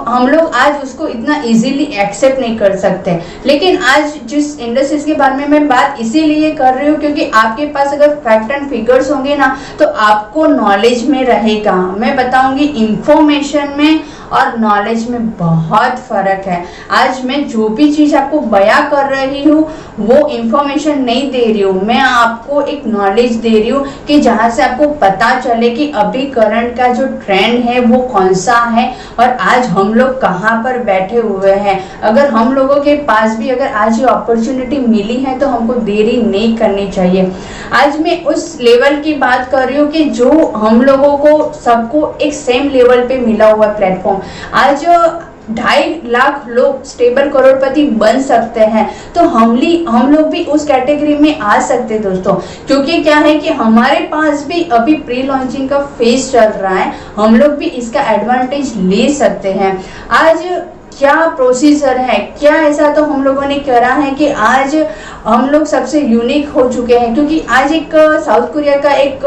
हम लोग आज उसको इतना इजीली एक्सेप्ट नहीं कर सकते। लेकिन आज जिस इंडस्ट्रीज के बारे में मैं बात इसीलिए कर रही हूँ क्योंकि आपके पास अगर फैक्ट एंड फिगर्स होंगे ना, तो आपको नॉलेज में रहेगा। मैं बताऊंगी इंफॉर्मेशन में और नॉलेज में बहुत फर्क है। आज मैं जो भी चीज आपको बयां कर रही हूँ वो इंफॉर्मेशन नहीं दे रही हूँ, मैं आपको एक नॉलेज दे रही हूँ कि जहाँ से आपको पता चले कि अभी करंट का जो ट्रेंड है वो कौन सा है और आज हम लोग कहाँ पर बैठे हुए हैं। अगर हम लोगों के पास भी अगर आज ये अपॉर्चुनिटी मिली है तो हमको देरी नहीं करनी चाहिए। आज मैं उस लेवल की बात कर रही हूँ कि जो हम लोगों को सबको एक सेम लेवल पे मिला हुआ प्लेटफॉर्म। आज 2.5 लाख लोग स्टेबल करोड़पति बन सकते हैं, तो हम लोग भी उस कैटेगरी में आ सकते हैं दोस्तों। क्योंकि क्या है कि हमारे पास भी अभी प्री लॉन्चिंग का फेज चल रहा है, हम लोग भी इसका एडवांटेज ले सकते हैं। आज क्या प्रोसीजर है, क्या ऐसा तो हम लोगों ने करा है कि आज हम लोग सबसे यूनिक हो चुके हैं। क्योंकि आज एक साउथ कोरिया का एक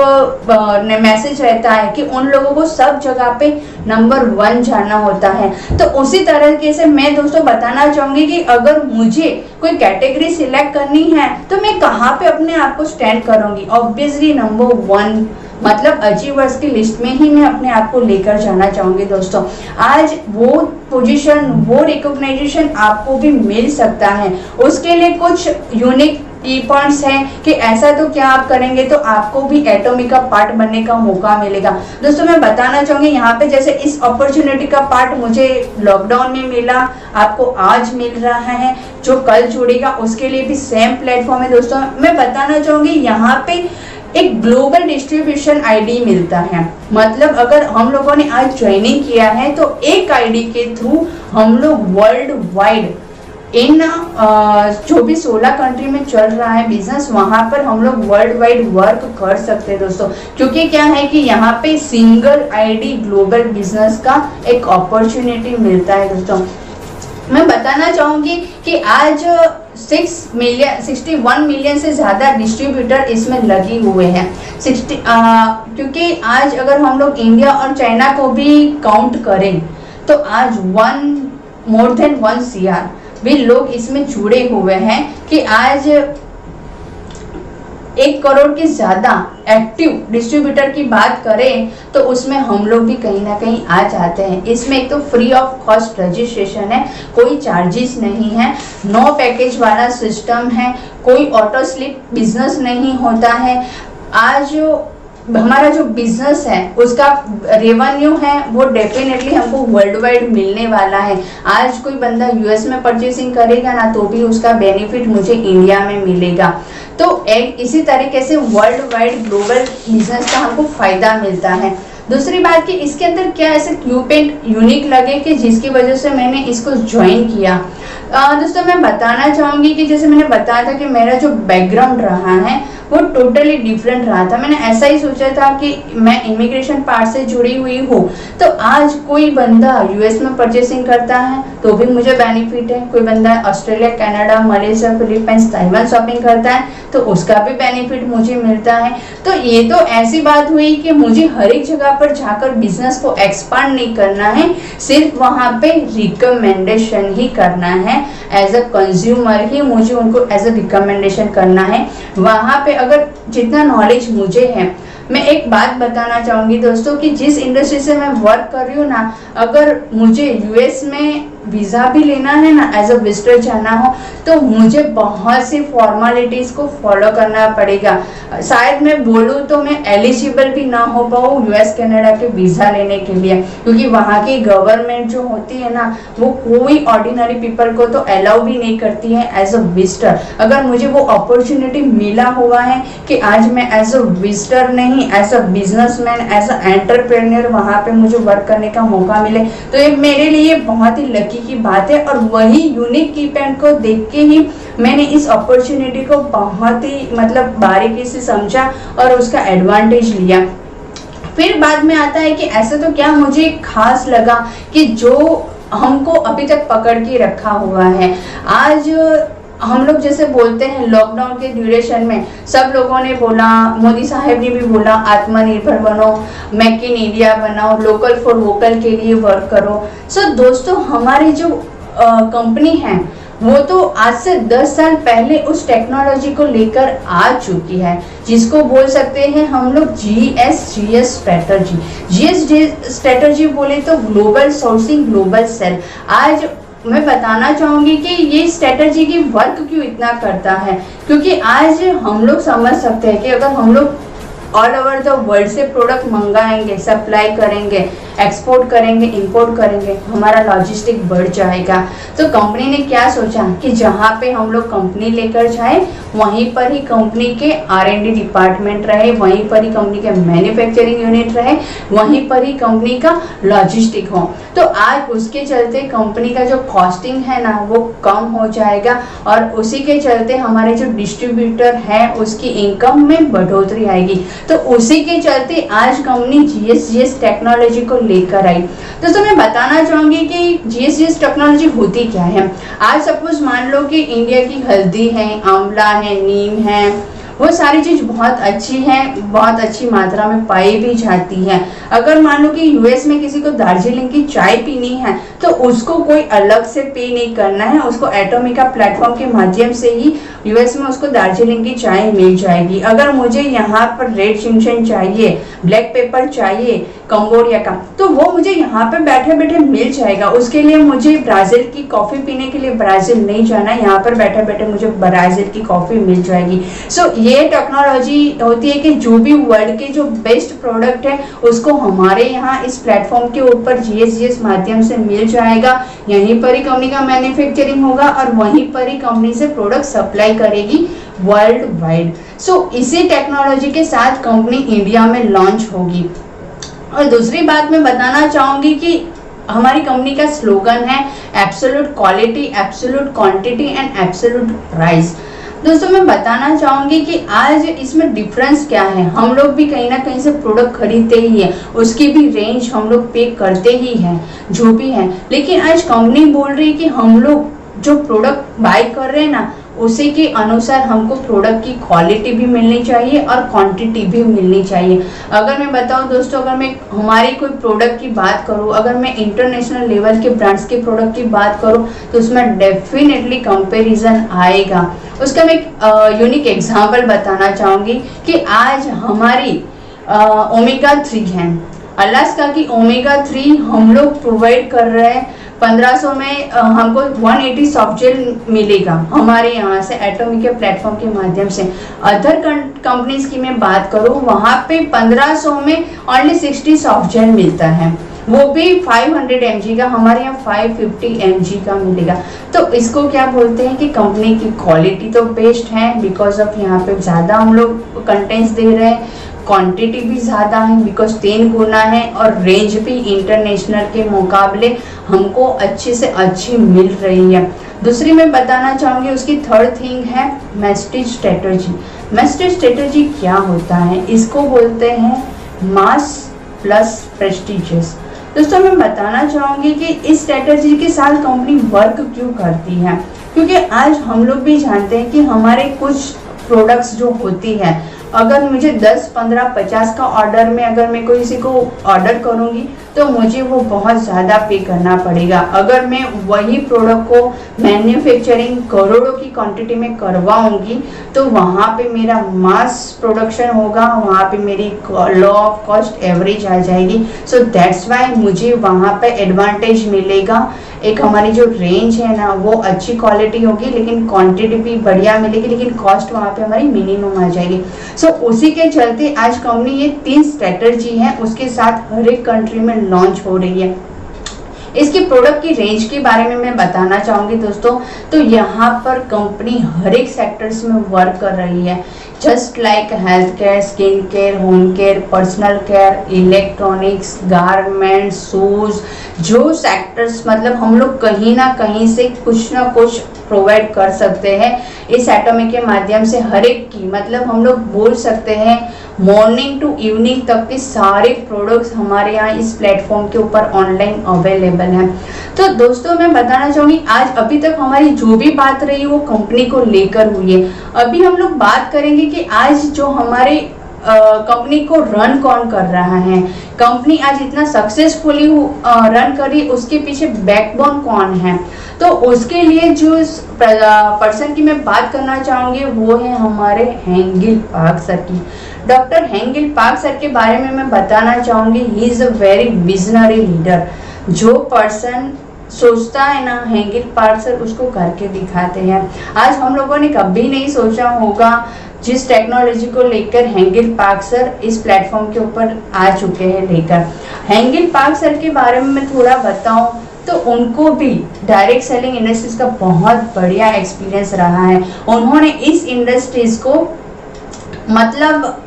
मैसेज रहता है कि उन लोगों को सब जगह पे नंबर 1 जाना होता है। तो उसी तरीके से मैं दोस्तों बताना चाहूंगी कि अगर मुझे कोई कैटेगरी सिलेक्ट करनी है तो मैं कहाँ पे अपने आप को स्टैंड करूंगी। ऑब्वियसली नंबर 1 मतलब अचीवर्स की लिस्ट में ही मैं अपने आप को लेकर जाना चाहूंगी दोस्तों। आज वो पोजीशन, वो रिकॉग्नाइजेशन आपको भी मिल सकता है। उसके लिए कुछ यूनिक की पॉइंट्स हैं कि ऐसा तो क्या आप करेंगे तो आपको भी एटोमी का पार्ट बनने का मौका मिलेगा। दोस्तों मैं बताना चाहूंगी यहाँ पे जैसे इस अपॉर्चुनिटी का पार्ट मुझे लॉकडाउन में मिला, आपको आज मिल रहा है, जो कल जुड़ेगा उसके लिए भी सेम प्लेटफॉर्म है दोस्तों। मैं बताना चाहूंगी यहाँ पे एक ग्लोबल डिस्ट्रीब्यूशन आईडी मिलता है। मतलब अगर हम लोगों ने आज ज्वाइनिंग किया है तो एक आईडी के थ्रू हम लोग वर्ल्ड वाइड इन जो भी 16 कंट्री में चल रहा है बिजनेस, वहां पर हम लोग वर्ल्ड वाइड वर्क कर सकते हैं दोस्तों। क्योंकि क्या है कि यहाँ पे सिंगल आईडी ग्लोबल बिजनेस का एक अपॉर्चुनिटी मिलता है दोस्तों। मैं बताना चाहूंगी कि आज 61 मिलियन से ज़्यादा डिस्ट्रीब्यूटर इसमें लगे हुए हैं। क्योंकि आज अगर हम लोग इंडिया और चाइना को भी काउंट करें तो आज मोर देन 1 CR भी लोग इसमें जुड़े हुए हैं कि आज 1 करोड़ के ज़्यादा एक्टिव डिस्ट्रीब्यूटर की बात करें तो उसमें हम लोग भी कहीं ना कहीं आ जाते हैं। इसमें एक तो फ्री ऑफ कॉस्ट रजिस्ट्रेशन है, कोई चार्जेस नहीं है, नो पैकेज वाला सिस्टम है, कोई ऑटो स्लिप बिजनेस नहीं होता है। आज हमारा जो बिजनेस है उसका रेवेन्यू है वो डेफिनेटली हमको वर्ल्ड वाइड मिलने वाला है। आज कोई बंदा यूएस में परचेसिंग करेगा ना तो भी उसका बेनिफिट मुझे इंडिया में मिलेगा। तो एक इसी तरीके से वर्ल्ड वाइड ग्लोबल बिजनेस का हमको फायदा मिलता है। दूसरी बात कि इसके अंदर क्या ऐसे क्यूपेंट यूनिक लगे कि जिसकी वजह से मैंने इसको ज्वाइन किया। दोस्तों मैं बताना चाहूँगी कि जैसे मैंने बताया था कि मेरा जो बैकग्राउंड रहा है वो टोटली डिफरेंट रहा था। मैंने ऐसा ही सोचा था कि मैं इमिग्रेशन पार्ट से जुड़ी हुई हूँ, तो आज कोई बंदा यूएस में परचेसिंग करता है तो भी मुझे बेनिफिट है, कोई बंदा Australia, Canada, Malaysia, Philippines, Taiwan shopping करता है तो उसका भी बेनिफिट मुझे मिलता है। तो ये तो ऐसी बात हुई कि मुझे हर एक जगह पर जाकर बिजनेस को एक्सपांड नहीं करना है, सिर्फ वहाँ पे रिकमेंडेशन ही करना है। एज अ कंज्यूमर ही मुझे उनको एज अ रिकमेंडेशन करना है। वहाँ पे अगर जितना नॉलेज मुझे है, मैं एक बात बताना चाहूँगी दोस्तों कि जिस इंडस्ट्री से मैं वर्क कर रही हूँ ना, अगर मुझे यूएस में वीज़ा भी लेना है ना, एज अ विजिटर जाना हो तो मुझे बहुत सी फॉर्मेलिटीज़ को फॉलो करना पड़ेगा। शायद मैं बोलूँ तो मैं एलिजिबल भी ना हो पाऊँ यूएस कनाडा के वीज़ा लेने के लिए, क्योंकि वहाँ की गवर्नमेंट जो होती है ना वो कोई ऑर्डिनरी पीपल को तो अलाउ भी नहीं करती है एज अ विजिटर। अगर मुझे वो अपॉर्चुनिटी मिला हुआ है कि आज मैं एज अ विजिटर नहीं, as a businessman, as a entrepreneur वहाँ पे मुझे वर्क करने का मौका मिले तो ये मेरे लिए बहुत ही लकी की बात है। और वही यूनिक कीपैड को देख के ही मैंने इस अपॉर्चुनिटी को बहुत ही मतलब बारीकी से समझा और उसका एडवांटेज लिया। फिर बाद में आता है कि ऐसा तो क्या मुझे खास लगा कि जो हमको अभी तक पकड़ के रखा हुआ है। आज हम लोग जैसे बोलते हैं लॉकडाउन के ड्यूरेशन में सब लोगों ने बोला, मोदी साहब ने भी बोला आत्मनिर्भर बनो, मेक इन इंडिया बनाओ, लोकल फॉर वोकल के लिए वर्क करो। सो दोस्तों हमारी जो कंपनी है वो तो आज से 10 साल पहले उस टेक्नोलॉजी को लेकर आ चुकी है, जिसको बोल सकते हैं हम लोग GSGS स्ट्रेटजी। GSGS स्ट्रेटजी बोले तो ग्लोबल सोर्सिंग ग्लोबल सेल। आज मैं बताना चाहूँगी कि ये स्ट्रेटजी की वर्क क्यों इतना करता है, क्योंकि आज हम लोग समझ सकते हैं कि अगर हम लोग ऑल ओवर द वर्ल्ड से प्रोडक्ट मंगाएंगे, सप्लाई करेंगे, एक्सपोर्ट करेंगे, इंपोर्ट करेंगे, हमारा लॉजिस्टिक बढ़ जाएगा। तो कंपनी ने क्या सोचा कि जहाँ पे हम लोग कंपनी लेकर जाए वहीं पर ही कंपनी के R&D डिपार्टमेंट रहे, वहीं पर ही कंपनी के मैन्युफैक्चरिंग यूनिट रहे, वहीं पर ही कंपनी का लॉजिस्टिक हो। तो आज उसके चलते कंपनी का जो कॉस्टिंग है ना वो कम हो जाएगा और उसी के चलते हमारे जो डिस्ट्रीब्यूटर है उसकी इनकम में बढ़ोतरी आएगी। तो उसी के चलते आज कंपनी GSGS टेक्नोलॉजी को लेकर आई। दोस्तों मैं बताना चाहूँगी कि GSGS टेक्नोलॉजी होती क्या है। आज सपोज मान लो कि इंडिया की हल्दी है, आंवला है, नीम है, वो सारी चीज़ बहुत अच्छी है, बहुत अच्छी मात्रा में पाई भी जाती है। अगर मान लो कि यूएस में किसी को दार्जिलिंग की चाय पीनी है तो उसको कोई अलग से पे नहीं करना है, उसको एटोमिका प्लेटफॉर्म के माध्यम से ही यूएस में उसको दार्जिलिंग की चाय मिल जाएगी। अगर मुझे यहाँ पर रेड शिमशन चाहिए, ब्लैक पेपर चाहिए कंबोडिया का, तो वो मुझे यहाँ पे बैठे बैठे मिल जाएगा। उसके लिए मुझे ब्राज़ील की कॉफ़ी पीने के लिए ब्राज़ील नहीं जाना, यहाँ पर बैठे बैठे मुझे ब्राज़ील की कॉफ़ी मिल जाएगी। सो ये टेक्नोलॉजी होती है कि जो भी वर्ल्ड के जो बेस्ट प्रोडक्ट है उसको हमारे यहाँ इस प्लेटफॉर्म के ऊपर GSGS माध्यम से मिल जाएगा। यहीं पर ही कंपनी का मैन्युफैक्चरिंग होगा और वहीं पर ही कंपनी से प्रोडक्ट सप्लाई करेगी वर्ल्ड वाइड। सो इसी टेक्नोलॉजी के साथ कंपनी इंडिया में लॉन्च होगी। और दूसरी बात मैं बताना चाहूँगी कि हमारी कंपनी का स्लोगन है absolute quality, absolute quantity and absolute price. दोस्तों मैं बताना चाहूंगी कि आज इसमें डिफरेंस क्या है। हम लोग भी कहीं ना कहीं से प्रोडक्ट खरीदते ही है, उसकी भी रेंज हम लोग पे करते ही हैं जो भी है, लेकिन आज कंपनी बोल रही है कि हम लोग जो प्रोडक्ट बाय कर रहे हैं ना, उसी के अनुसार हमको प्रोडक्ट की क्वालिटी भी मिलनी चाहिए और क्वांटिटी भी मिलनी चाहिए। अगर मैं बताऊं दोस्तों, अगर मैं हमारी कोई प्रोडक्ट की बात करूं, अगर मैं इंटरनेशनल लेवल के ब्रांड्स के प्रोडक्ट की बात करूं तो उसमें डेफिनेटली कंपैरिजन आएगा। उसका मैं एक यूनिक एग्जांपल बताना चाहूंगी कि आज हमारी ओमेगा 3 है, अलास्का की ओमेगा 3 हम लोग प्रोवाइड कर रहे हैं 1500 में। हमको 180 सॉफ्ट जेल मिलेगा हमारे यहाँ से एटॉमिक के प्लेटफॉर्म के माध्यम से। अदर कंपनीज की मैं बात करूँ, वहाँ पे 1500 में ओनली 60 सॉफ्ट जेल मिलता है, वो भी 500 mg का, हमारे यहाँ 550 mg का मिलेगा। तो इसको क्या बोलते हैं कि कंपनी की क्वालिटी तो बेस्ट है, बिकॉज ऑफ यहाँ पे ज़्यादा हम लोग कंटेंट्स दे रहे हैं, क्वांटिटी भी ज़्यादा है बिकॉज 10 गुना है, और रेंज भी इंटरनेशनल के मुकाबले हमको अच्छी से अच्छी मिल रही है। दूसरी मैं बताना चाहूँगी, उसकी थर्ड थिंग है मैस्टेज स्ट्रेटजी। मैस्टेज स्ट्रेटजी क्या होता है? इसको बोलते हैं मास प्लस प्रेस्टिजियस। दोस्तों मैं बताना चाहूँगी कि इस स्ट्रेटजी के साथ कंपनी वर्क क्यों करती है, क्योंकि आज हम लोग भी जानते हैं कि हमारे कुछ प्रोडक्ट्स जो होती है, अगर मुझे 10, 15, 50 का ऑर्डर में अगर मैं किसी को ऑर्डर करूंगी तो मुझे वो बहुत ज़्यादा पे करना पड़ेगा। अगर मैं वही प्रोडक्ट को मैन्युफैक्चरिंग करोड़ों की क्वांटिटी में करवाऊंगी तो वहाँ पे मेरा मास प्रोडक्शन होगा, वहाँ पे मेरी लॉ ऑफ कॉस्ट एवरेज आ जाएगी। सो दैट्स वाई मुझे वहाँ पे एडवांटेज मिलेगा। एक हमारी जो रेंज है ना, वो अच्छी क्वालिटी होगी, लेकिन क्वांटिटी भी बढ़िया मिलेगी, लेकिन कॉस्ट वहाँ पे हमारी मिनिमम आ जाएगी। सो उसी के चलते आज कंपनी ये 3 स्ट्रेटजी है उसके साथ हर एक कंट्री में लॉन्च हो रही है। इसकी प्रोडक्ट की रेंज के बारे में मैं बताना चाहूँगी दोस्तों, तो यहाँ पर कंपनी हर एक सेक्टर्स में वर्क कर रही है, just like health care, skin care, home care, personal care, electronics, garments, shoes, जो सेक्टर्स मतलब हम लोग कहीं ना कहीं से कुछ ना कुछ प्रोवाइड कर सकते हैं इस एटॉमिक के माध्यम से। हर एक की मतलब हम लोग बोल सकते हैं मॉर्निंग टू इवनिंग तक के सारे प्रोडक्ट्स हमारे यहाँ इस प्लेटफॉर्म के ऊपर ऑनलाइन अवेलेबल हैं। तो दोस्तों मैं बताना चाहूँगी, आज अभी तक हमारी जो भी बात रही वो कंपनी को लेकर हुई है। अभी हम लोग बात करेंगे कि आज जो हमारे कंपनी को रन कौन कर रहा है, कंपनी आज इतना सक्सेसफुली रन कर रही है, उसके पीछे बैकबोन कौन है। तो उसके लिए जो पर्सन की मैं बात करना चाहूँगी वो है हमारे हेंगिल पार्क सर की। डॉक्टर हेंगिल पार्क सर के बारे में मैं बताना चाहूँगी, he is a very visionary leader. जो पर्सन सोचता है ना, हेंगिल पार्क सर उसको करके दिखाते हैं। आज हम लोगों ने कभी नहीं सोचा होगा जिस टेक्नोलॉजी को लेकर हेंगिल पार्क सर इस प्लेटफॉर्म के ऊपर आ चुके हैं लेकर। हेंगिल पार्क सर के बारे में मैं थोड़ा बताऊं तो उनको भी डायरेक्ट सेलिंग इंडस्ट्रीज का बहुत बढ़िया एक्सपीरियंस रहा है। उन्होंने इस इंडस्ट्रीज को मतलब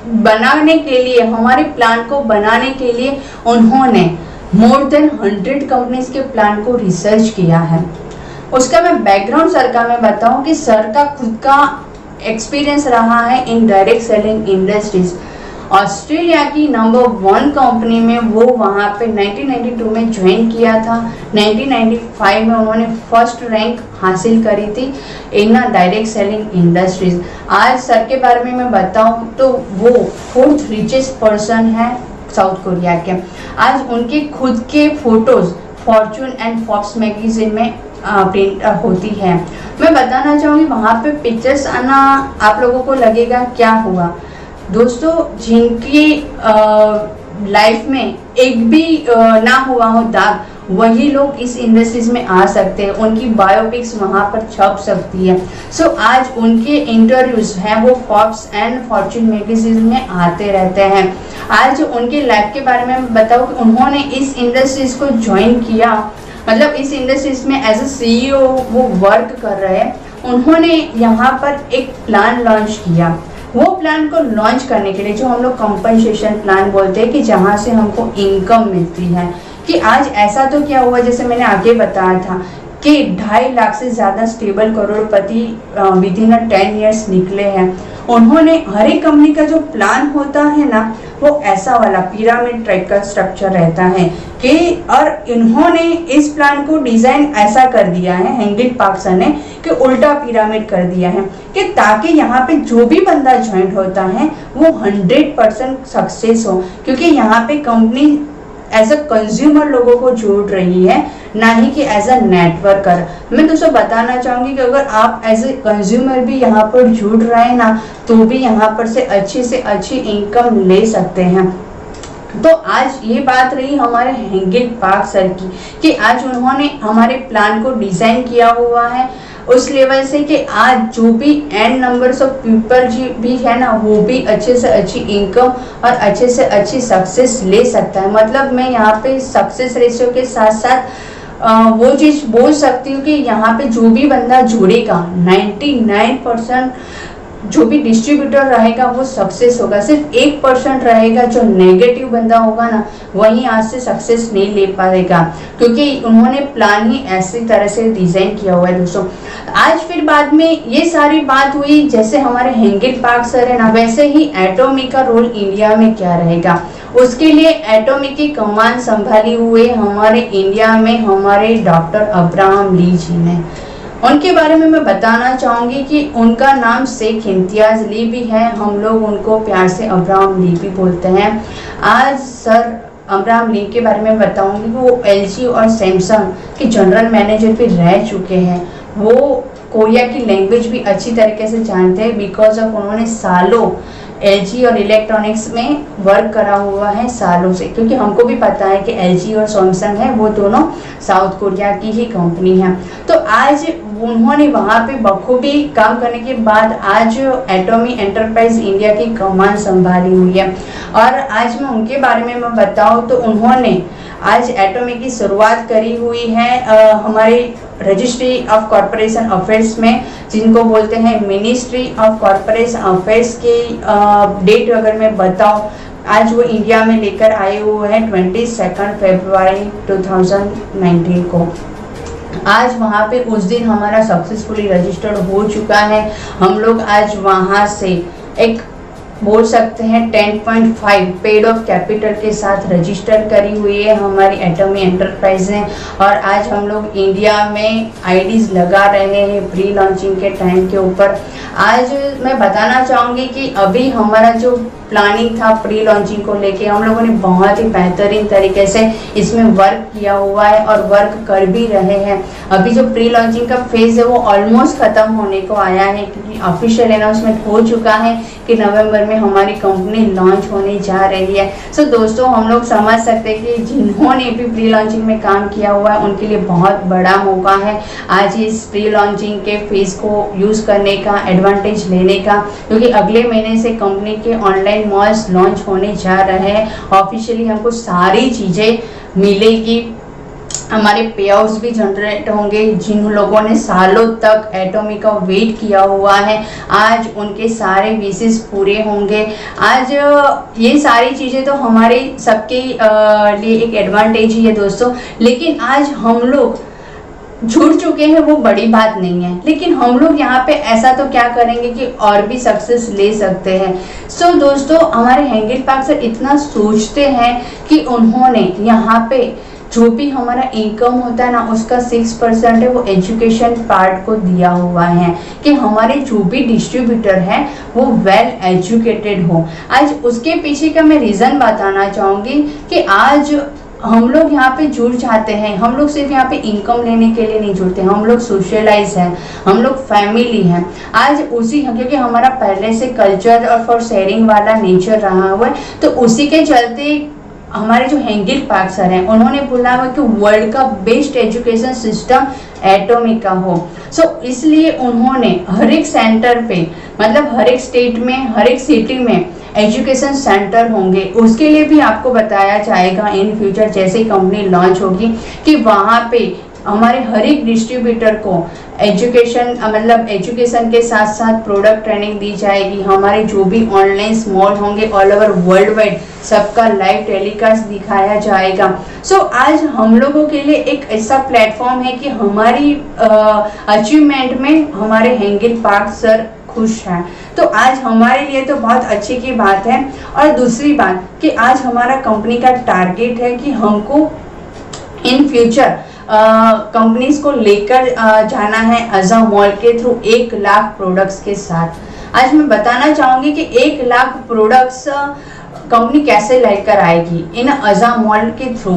बनाने के लिए, हमारे प्लान को बनाने के लिए उन्होंने मोर देन 100 कंपनीज के प्लान को रिसर्च किया है। उसका मैं बैकग्राउंड सर का मैं बताऊं कि सर का खुद का एक्सपीरियंस रहा है in direct selling industries. Australia की नंबर 1 कंपनी में वो वहाँ पे 1992 में ज्वाइन किया था। 1995 में उन्होंने फर्स्ट रैंक हासिल करी थी इन डायरेक्ट सेलिंग इंडस्ट्रीज। आज सर के बारे में मैं बताऊं तो वो 4th रिचेस्ट पर्सन है साउथ कोरिया के। आज उनके खुद के photos Fortune and Forbes magazine में प्रिंट होती है। मैं बताना चाहूँगी वहाँ पे पिक्चर्स आना आप लोगों को लगेगा क्या हुआ। दोस्तों जिनकी लाइफ में एक भी ना हुआ हो दाग, वही लोग इस इंडस्ट्रीज में आ सकते हैं, उनकी बायोपिक्स वहाँ पर छप सकती है। सो आज उनके इंटरव्यूज हैं वो फोर्ब्स एंड फॉर्च्यून मैगजीन में आते रहते हैं। आज उनके लाइफ के बारे में बताऊँ कि उन्होंने इस इंडस्ट्रीज को ज्वाइन किया, मतलब इस इंडस्ट्रीज में एज ए CEO वो वर्क कर रहे हैं। उन्होंने यहाँ पर एक प्लान लॉन्च किया। वो प्लान को लॉन्च करने के लिए जो हम लोग कंपनसेशन प्लान बोलते हैं कि जहाँ से हमको इनकम मिलती है कि आज ऐसा तो क्या हुआ, जैसे मैंने आगे बताया था कि 2.5 लाख से ज़्यादा stable Crorepati with in 10 years निकले हैं। उन्होंने हर एक कंपनी का जो प्लान होता है ना, वो ऐसा वाला पिरामिड टाइप का स्ट्रक्चर रहता है कि, और इन्होंने इस प्लान को डिजाइन ऐसा कर दिया है हेनरिक पार्क्सन ने कि उल्टा पिरामिड कर दिया है कि ताकि यहाँ पे जो भी बंदा ज्वाइन होता है वो 100% सक्सेस हो, क्योंकि यहाँ पे कंपनी एज अ कंज्यूमर लोगों को जोड़ रही है, ना ही कि एज अ नेटवर्कर। मैं दोस्तों बताना चाहूंगी कि अगर आप एज ए कंज्यूमर भी यहाँ पर जुड़ रहे हैं ना, तो भी यहाँ पर से अच्छी इनकम ले सकते हैं। तो आज ये बात रही हमारे हेनरिक पार्क्सन की कि आज उन्होंने हमारे प्लान को डिजाइन किया हुआ है उस लेवल से कि आज जो भी एन नंबर्स ऑफ पीपल भी है ना, वो भी अच्छे से अच्छी इनकम और अच्छे से अच्छी सक्सेस ले सकता है। मतलब मैं यहाँ पे सक्सेस रेशियो के साथ साथ वो चीज़ बोल सकती हूँ कि यहाँ पे जो भी बंदा जुड़ेगा 99% जो भी डिस्ट्रीब्यूटर रहेगा वो सक्सेस होगा। सिर्फ 1% रहेगा जो नेगेटिव बंदा होगा ना, वही आज से सक्सेस नहीं ले पाएगा, क्योंकि उन्होंने प्लान ही ऐसी तरह से डिजाइन किया हुआ है दोस्तों। आज फिर बाद में ये सारी बात हुई, जैसे हमारे हेनरिक पार्क्सन है ना, वैसे ही एटॉमिक का रोल इंडिया में क्या रहेगा। उसके लिए एटॉमिक की कमान संभाली हुए हमारे इंडिया में हमारे डॉक्टर अब्राहम ली जी ने। उनके बारे में मैं बताना चाहूँगी कि उनका नाम शेख इम्तियाज़ ली भी है, हम लोग उनको प्यार से अब्राहम ली भी बोलते हैं। आज सर अब्राहम ली के बारे में बताऊँगी कि वो LG और सैमसंग के जनरल मैनेजर भी रह चुके हैं। वो कोरिया की लैंग्वेज भी अच्छी तरीके से जानते हैं, बिकॉज ऑफ उन्होंने सालों LG और इलेक्ट्रॉनिक्स में वर्क करा हुआ है सालों से, क्योंकि हमको भी पता है कि LG और सैमसंग है वो दोनों साउथ कोरिया की ही कंपनी है। तो आज उन्होंने वहाँ पे बखूबी काम करने के बाद आज एटॉमी एंटरप्राइज इंडिया की कमान संभाली हुई है। और आज मैं उनके बारे में मैं बताऊँ तो उन्होंने आज एटॉमी की शुरुआत करी हुई है हमारे रजिस्ट्री ऑफ कॉरपोरेशन अफेयर्स में, जिनको बोलते हैं मिनिस्ट्री ऑफ कॉरपोरेशन अफेयर्स के डेट अगर मैं बताऊं, आज वो इंडिया में लेकर आए हुए हैं 22 फरवरी 2019 को। आज वहाँ पे उस दिन हमारा सक्सेसफुली रजिस्टर्ड हो चुका है। हम लोग आज वहाँ से एक बोल सकते हैं 10.5 पेड ऑफ कैपिटल के साथ रजिस्टर करी हुई है हमारी एटॉमी एंटरप्राइज ने। और आज हम लोग इंडिया में आईडीज लगा रहे हैं प्री लॉन्चिंग के टाइम के ऊपर। आज मैं बताना चाहूँगी कि अभी हमारा जो प्लानिंग था प्री लॉन्चिंग को लेके, हम लोगों ने बहुत ही बेहतरीन तरीके से इसमें वर्क किया हुआ है और वर्क कर भी रहे हैं। अभी जो प्री लॉन्चिंग का फेज है वो ऑलमोस्ट खत्म होने को आया है, क्योंकि ऑफिशियल अनाउंसमेंट हो चुका है कि नवंबर में हमारी कंपनी लॉन्च होने जा रही है। सो दोस्तों हम लोग समझ सकते हैं कि जिन्होंने भी प्री लॉन्चिंग में काम किया हुआ है उनके लिए बहुत बड़ा मौका है आज इस प्री लॉन्चिंग के फेज को यूज़ करने का, एडवांटेज लेने का, क्योंकि अगले महीने से कंपनी के ऑनलाइन मॉल्स लॉन्च होने जा रहे हैं। ऑफिशियली हमको सारी चीज़ें मिलेगी, हमारे पे आउट्स भी जनरेट होंगे। जिन लोगों ने सालों तक एटॉमी का वेट किया हुआ है आज उनके सारे विशेष पूरे होंगे। आज ये सारी चीज़ें तो हमारे सबके लिए एक एडवांटेज ही है दोस्तों, लेकिन आज हम लोग जुड़ चुके हैं वो बड़ी बात नहीं है, लेकिन हम लोग यहाँ पे ऐसा तो क्या करेंगे कि और भी सक्सेस ले सकते हैं। सो दोस्तों हमारे हेनरिक पार्क्सन इतना सोचते हैं कि उन्होंने यहाँ पे जो भी हमारा इनकम होता है ना उसका 6% है वो एजुकेशन पार्ट को दिया हुआ है कि हमारे जो भी डिस्ट्रीब्यूटर है वो वेल एजुकेटेड हो। आज उसके पीछे का मैं रीज़न बताना चाहूँगी कि आज हम लोग यहाँ पे जुड़ जाते हैं। हम लोग सिर्फ यहाँ पे इनकम लेने के लिए नहीं जुड़ते, हम लोग सोशलाइज हैं, हम लोग फैमिली हैं। आज उसी क्योंकि हमारा पहले से कल्चर और फॉर शेयरिंग वाला नेचर रहा हुआ है, तो उसी के चलते हमारे जो हेनरिक पार्क्सन हैं उन्होंने बोला हुआ कि वर्ल्ड का बेस्ट एजुकेशन सिस्टम एटॉमिक का हो। सो इसलिए उन्होंने हर एक सेंटर पे, मतलब हर एक स्टेट में, हर एक सिटी में एजुकेशन सेंटर होंगे। उसके लिए भी आपको बताया जाएगा इन फ्यूचर जैसे कंपनी लॉन्च होगी कि वहाँ पे हमारे हर एक डिस्ट्रीब्यूटर को एजुकेशन मतलब एजुकेशन के साथ साथ प्रोडक्ट ट्रेनिंग दी जाएगी। हमारे जो भी ऑनलाइन मॉल होंगे ऑल ओवर वर्ल्ड वाइड सबका लाइव टेलीकास्ट दिखाया जाएगा। आज हम लोगों के लिए एक ऐसा प्लेटफॉर्म है कि हमारी अचीवमेंट में हमारे हेंगिल पार्क सर खुश हैं। तो आज हमारे लिए तो बहुत अच्छी की बात है। और दूसरी बात कि आज हमारा कंपनी का टारगेट है कि हमको इन फ्यूचर कंपनीज को लेकर जाना है अज़ा मॉल के थ्रू 1 लाख प्रोडक्ट्स के साथ। आज मैं बताना चाहूंगी कि 1 लाख प्रोडक्ट्स कंपनी कैसे लेकर आएगी इन अज़ा मॉल के थ्रू।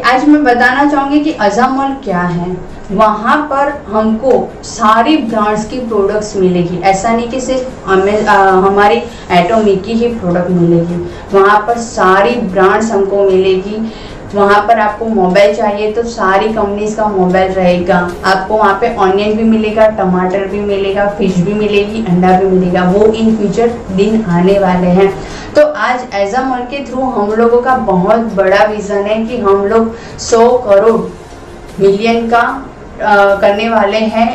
आज मैं बताना चाहूंगी कि अज़ा मॉल क्या है। वहां पर हमको सारी ब्रांड्स की प्रोडक्ट्स मिलेगी। ऐसा नहीं कि सिर्फ हमारी एटॉमिक की ही प्रोडक्ट मिलेगी, वहां पर सारी ब्रांड्स हमको मिलेगी। वहाँ पर आपको मोबाइल चाहिए तो सारी कंपनीज का मोबाइल रहेगा। आपको वहाँ पे ऑनियन भी मिलेगा, टमाटर भी मिलेगा, फिश भी मिलेगी, अंडा भी मिलेगा। वो इन फ्यूचर दिन आने वाले हैं। तो आज अज़ा मॉल के थ्रू हम लोगों का बहुत बड़ा विजन है कि हम लोग 100 करोड़ मिलियन का करने वाले हैं